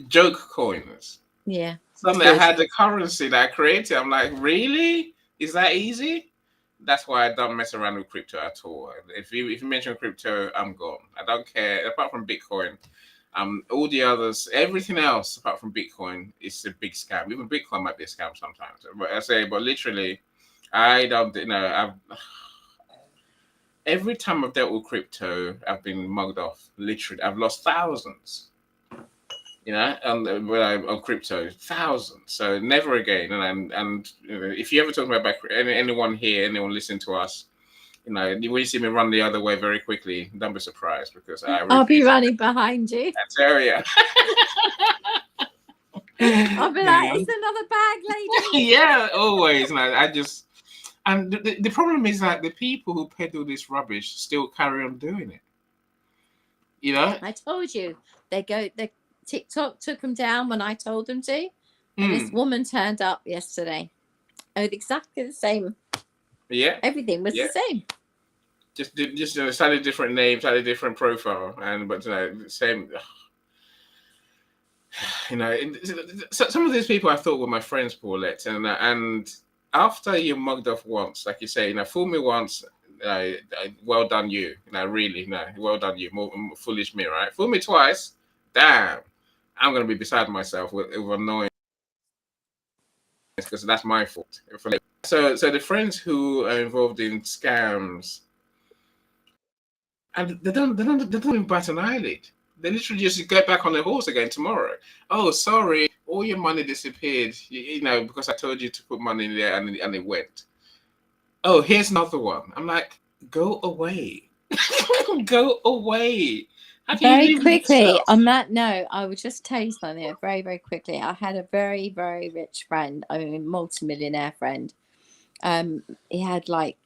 Joke coins.
Yeah.
Suddenly I had the currency that I created. I'm like, really? Is that easy? That's why I don't mess around with crypto at all. If you mention crypto, I'm gone. I don't care. Apart from Bitcoin. All the others, everything else apart from Bitcoin is a big scam. Even Bitcoin might be a scam sometimes. But literally, I don't, every time I've dealt with crypto, I've been mugged off. Literally, I've lost thousands. you know, on crypto, thousands. So never again. And you know, if you ever talk about anyone here, anyone listening to us, you know, when you see me run the other way very quickly, don't be surprised because
I'll be running behind you.
That area.
I'll be like, it's another bag, lady.
Yeah, always. And I just, and the problem is that the people who peddle this rubbish still carry on doing it. You know,
I told you the TikTok took them down when I told them to, and this woman turned up yesterday. Oh, exactly the same.
Yeah,
everything was the same.
Just slightly different names, slightly different profile, but you know, same. You know, some of these people I thought were my friends, Paulette, and after you mugged off once, like you say, you know, fool me once, well done you, you know, really, no, well done you, more foolish me, right? Fool me twice, damn, I'm gonna be beside myself with annoyance because that's my fault. So the friends who are involved in scams, and they don't even bat an eyelid. They literally just get back on their horse again tomorrow. Oh, sorry, all your money disappeared. You know, because I told you to put money in there and it went. Oh, here's another one. I'm like, go away. Go away.
Very quickly, on that note, I would just tell you something very, very quickly. I had a very, very rich friend, I mean, multi-millionaire friend. He had, like,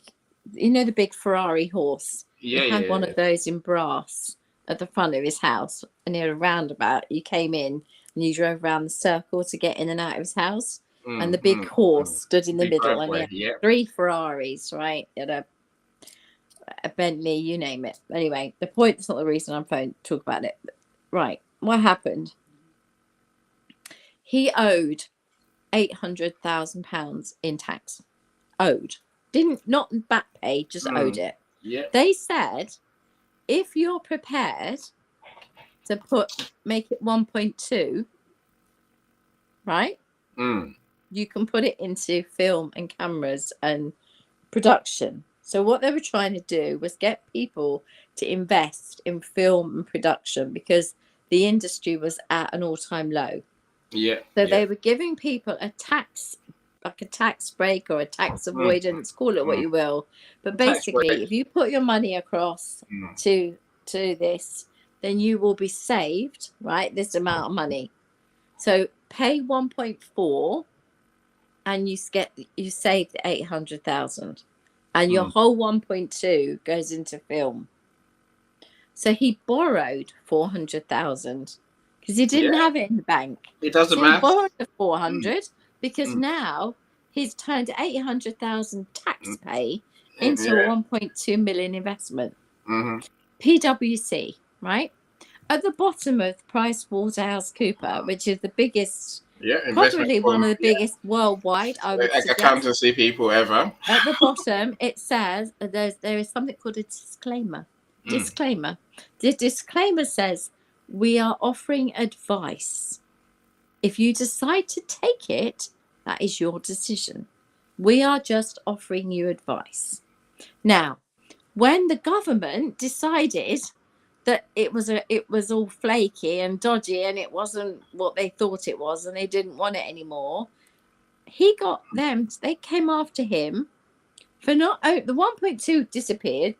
you know, the big Ferrari horse. He had one of those in brass at the front of his house, and he had a roundabout. You came in and you drove around the circle to get in and out of his house. And the big horse stood in the middle, and he had 3 Ferraris, right? He had a Bentley, you name it. Anyway, the point is not the reason I'm trying to talk about it. Right, what happened? He owed £800,000 in tax. Owed. Not back pay, just owed it.
Yeah.
They said, if you're prepared to make it 1.2, right? You can put it into film and cameras and production. So what they were trying to do was get people to invest in film and production because the industry was at an all-time low.
Yeah.
So they were giving people a tax, like a tax break or a tax avoidance, call it what you will. But basically, if you put your money across to this, then you will be saved, right? This amount of money. So pay 1.4 and you save the 800,000. And your whole 1.2 goes into film. So he borrowed 400,000 because he didn't have it in the bank.
It doesn't
so
matter.
He borrowed the 400 because now he's turned 800,000 tax pay into a 1.2 million investment. PwC, right? At the bottom of PricewaterhouseCoopers, which is the biggest, probably one of the biggest worldwide, I would suggest.
Accountancy people ever.
At the bottom, it says there is something called a disclaimer. Disclaimer. The disclaimer says, we are offering advice. If you decide to take it, that is your decision. We are just offering you advice. Now, when the government decided that it was all flaky and dodgy and it wasn't what they thought it was and they didn't want it anymore, they came after him for the 1.2 disappeared.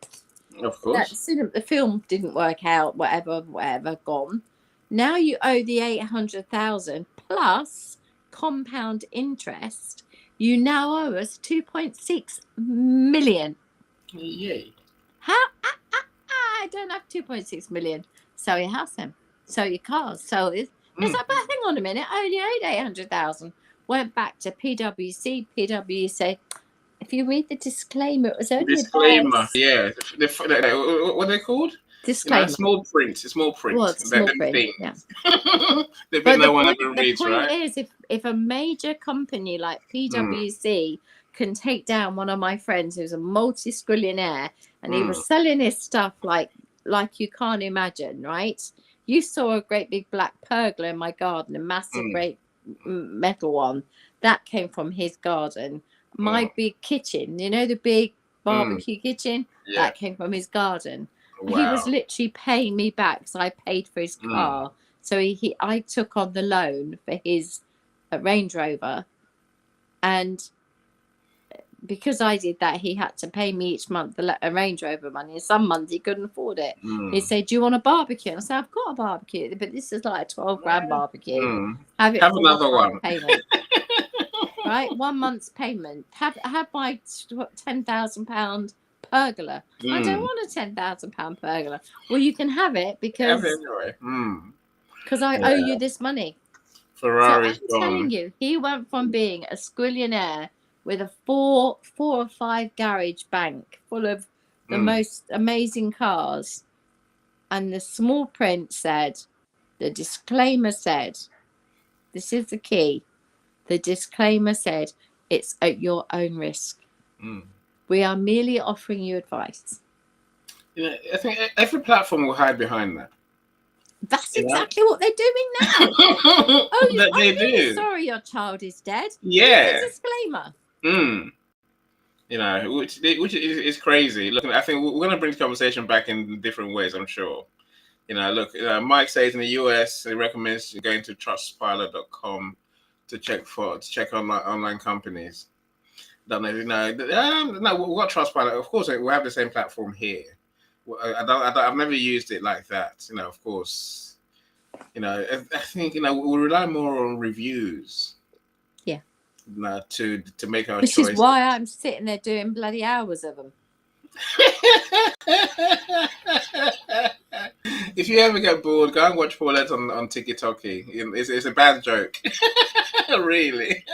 Of course.
The film didn't work out, whatever, gone. Now you owe the 800,000 plus compound interest. You now owe us 2.6 million.
Yay.
How? I don't have 2.6 million. Sell your house then. Sell your cars. Sell this. It's like, but hang on a minute. I only owed 800,000. Went back to PwC. PwC said, if you read the disclaimer, it was only
disclaimer.
Advice.
Yeah. What are they called?
Disclaimer.
You know, small print. Small print.
Well, small print. Yeah.
But no one ever reads, right?
The point is, if a major company like PwC can take down one of my friends who's a multi-squillionaire and he was selling his stuff like you can't imagine, right? You saw a great big black pergola in my garden, a massive great metal one. That came from his garden. My big kitchen, you know, the big barbecue kitchen, that came from his garden. Wow. He was literally paying me back because I paid for his car. So I took on the loan for his Range Rover, and because I did that, he had to pay me each month a Range Rover money. And some months he couldn't afford it. He said, "Do you want a barbecue?" And I said, "I've got a barbecue, but this is like a 12 grand barbecue. Have it
Have
for
another
1 month
one."
payment." Right, 1 month's payment. Have my £10,000 pergola. I don't want a £10,000 pergola. Well, you can have it because
Anyway.
I owe you this money.
Ferrari's
so I'm
gone.
telling you, he went from being a squillionaire with a four or five garage bank full of the most amazing cars, and the small print said, the disclaimer said, this is the key. The disclaimer said, it's at your own risk. We are merely offering you advice.
I think every platform will hide behind that.
That's exactly what they're doing now. I'm really sorry your child is dead.
Yeah.
Here's a disclaimer.
Which is crazy. Look, I think we're going to bring the conversation back in different ways, I'm sure. Mike says in the US, he recommends going to trustpilot.com to check on online companies. Don't know, no, we've got Trustpilot. Of course, we have the same platform here. I've never used it like that. Of course, I think we rely more on reviews.
Yeah.
To make our
choice. Which is why I'm sitting there doing bloody hours of them.
If you ever get bored, go and watch Paulette on TikTok. It's a bad joke. Really.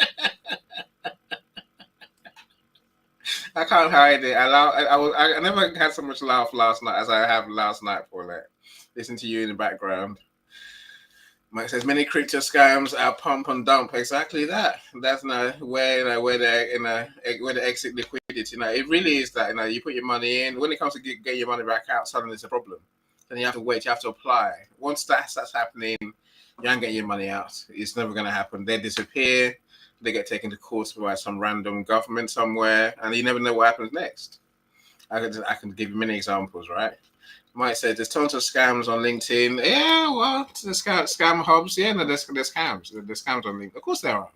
I can't hide it. I never had so much laugh last night as I have last night, Paulette. Listen to you in the background. Mike says many crypto scams are pump and dump. Exactly that. That's where they exit liquidity. It really is that. You put your money in. When it comes to get your money back out, suddenly it's a problem. Then you have to wait. You have to apply. Once that's happening, you ain't getting your money out. It's never going to happen. They disappear. They get taken to court by some random government somewhere, and you never know what happens next. I can give you many examples, right? Mike said there's tons of scams on LinkedIn. Yeah, well, the scam hubs. Yeah, no, there's scams. There's scams on LinkedIn. Of course there are.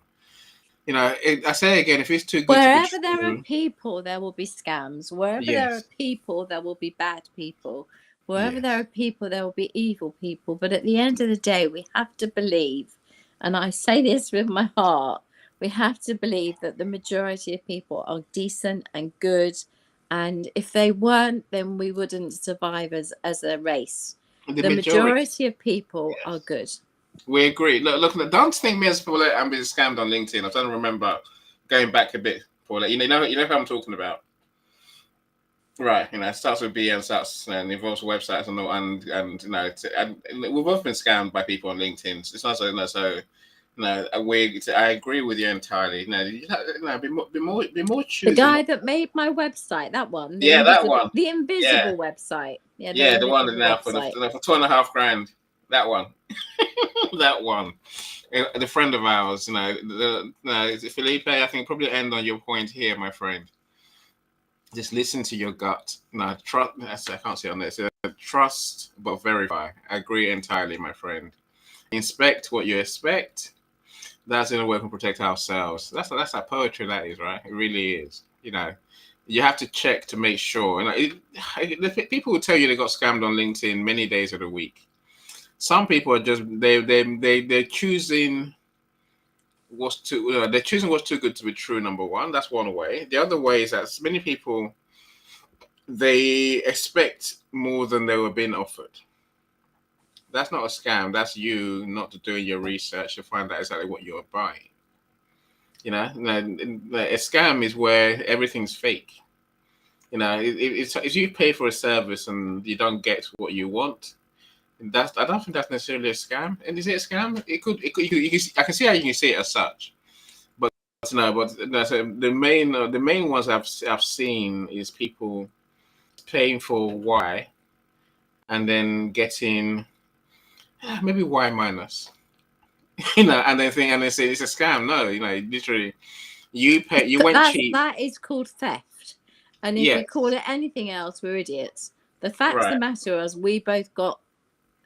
I say again, if it's too good
wherever
to be
there
true,
are people, there will be scams. Wherever there are people, there will be bad people. Wherever there are people, there will be evil people. But at the end of the day, we have to believe, and I say this with my heart, we have to believe that the majority of people are decent and good. And if they weren't, then we wouldn't survive as a race. The majority of people are good.
We agree. Look, don't think me as Paulette I'm being scammed on LinkedIn. I don't remember going back a bit, Paulette. You know who I'm talking about. Right, it starts with B and starts and involves websites and all, and we've both been scammed by people on LinkedIn. It's not so. I agree with you entirely. Be more choosy.
The guy that made my website, that one.
That one.
The invisible website.
Yeah, the one now for $2.5 grand. That one. That one. The friend of ours, Felipe, I think probably end on your point here, my friend. Just listen to your gut. No, trust. I can't say on this. Trust, but verify. I agree entirely, my friend. Inspect what you expect. That's the only way we can protect ourselves. That's that poetry, that is, right? It really is. You have to check to make sure. People will tell you they got scammed on LinkedIn many days of the week. Some people are just they're choosing what's too good to be true. Number one, that's one way. The other way is that many people they expect more than they were being offered. That's not a scam. That's you not doing your research to find out exactly what you're buying. A scam is where everything's fake. If you pay for a service and you don't get what you want, I don't think that's necessarily a scam. And is it a scam? It could. I can see how you can see it as such, but no. So the main ones I've seen is people paying for Y, and then getting maybe Y minus, and then say it's a scam. No, literally, you went cheap.
That is called theft, and if we call it anything else, we're idiots. The fact of the matter is, we both got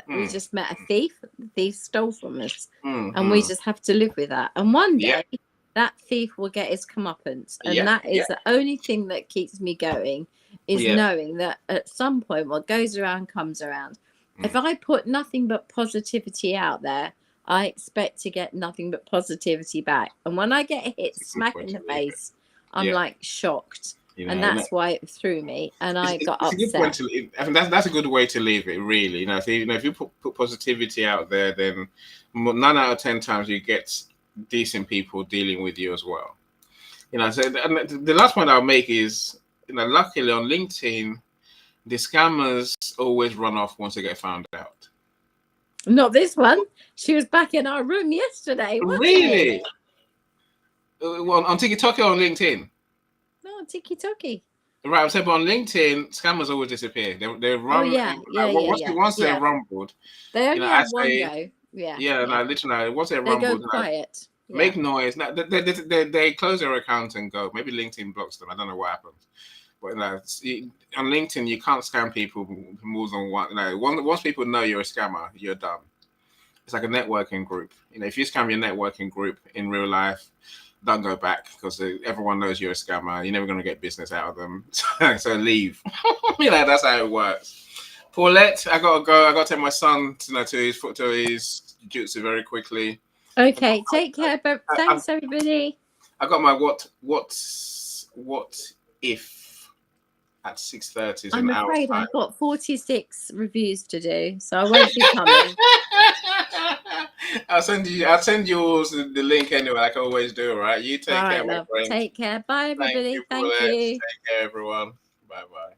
we just met a thief. The thief stole from us,
Mm,
and we just have to live with that. And one day,
yeah,
that thief will get his comeuppance, and
yeah,
that is
yeah,
the only thing that keeps me going. Is
yeah.
knowing that at some point, what goes around comes around. If I put nothing but positivity out there, I expect to get nothing but positivity back. And when I get hit
It's a good
smack
way
in
to
the
leave it.
face, I'm
Yeah,
like shocked.
you know,
And that's why it threw me. And I got
it's a good point
upset.
to. I think that's a good way to leave it. Really, if you put positivity out there, then 9 out of 10 times you get decent people dealing with you as well. So and the last point I'll make is, luckily on LinkedIn, the scammers always run off once they get found out.
Not this one. She was back in our room yesterday, wasn't
Really?
she?
Well, on TikTok or on LinkedIn?
No, tiki-toki.
Right, I said, but on LinkedIn, scammers always disappear. They run.
Oh, yeah.
Once they're
Yeah.
rumbled,
They only
I
have one
say,
go. Yeah.
yeah, no, literally, once they're
They go
rumbled,
quiet.
make noise. Now, they close their account and go. Maybe LinkedIn blocks them. I don't know what happens. But on LinkedIn, you can't scam people more than one. Once people know you're a scammer, you're done. It's like a networking group. If you scam your networking group in real life, don't go back, because everyone knows you're a scammer. You're never going to get business out of them. So leave. That's how it works. Paulette, I gotta go. I gotta take my son to his jiu-jitsu very quickly.
Okay, take care. But thanks, everybody.
I got my what if at 6:30.
I'm afraid I've got 46 reviews to do, so I won't be coming.
I'll send you the link anyway, like I always do. All right, you take care, my friend.
Take care. Bye, everybody. Thank you.
Take care, everyone. Bye bye.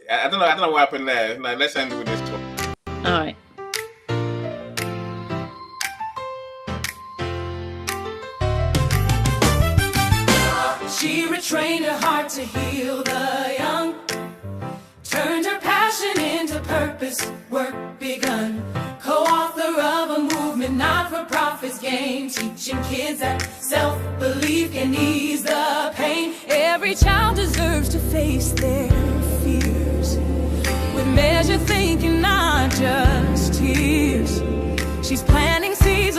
I don't know what happened there. Now, let's end with this one.
All right.
She retrained her heart to heal the young, turned her passion into purpose, work begun. Co-author of a movement, not-for-profits game, teaching kids that self-belief can ease the pain. Every child deserves to face their fears with measured thinking, not just tears. She's planting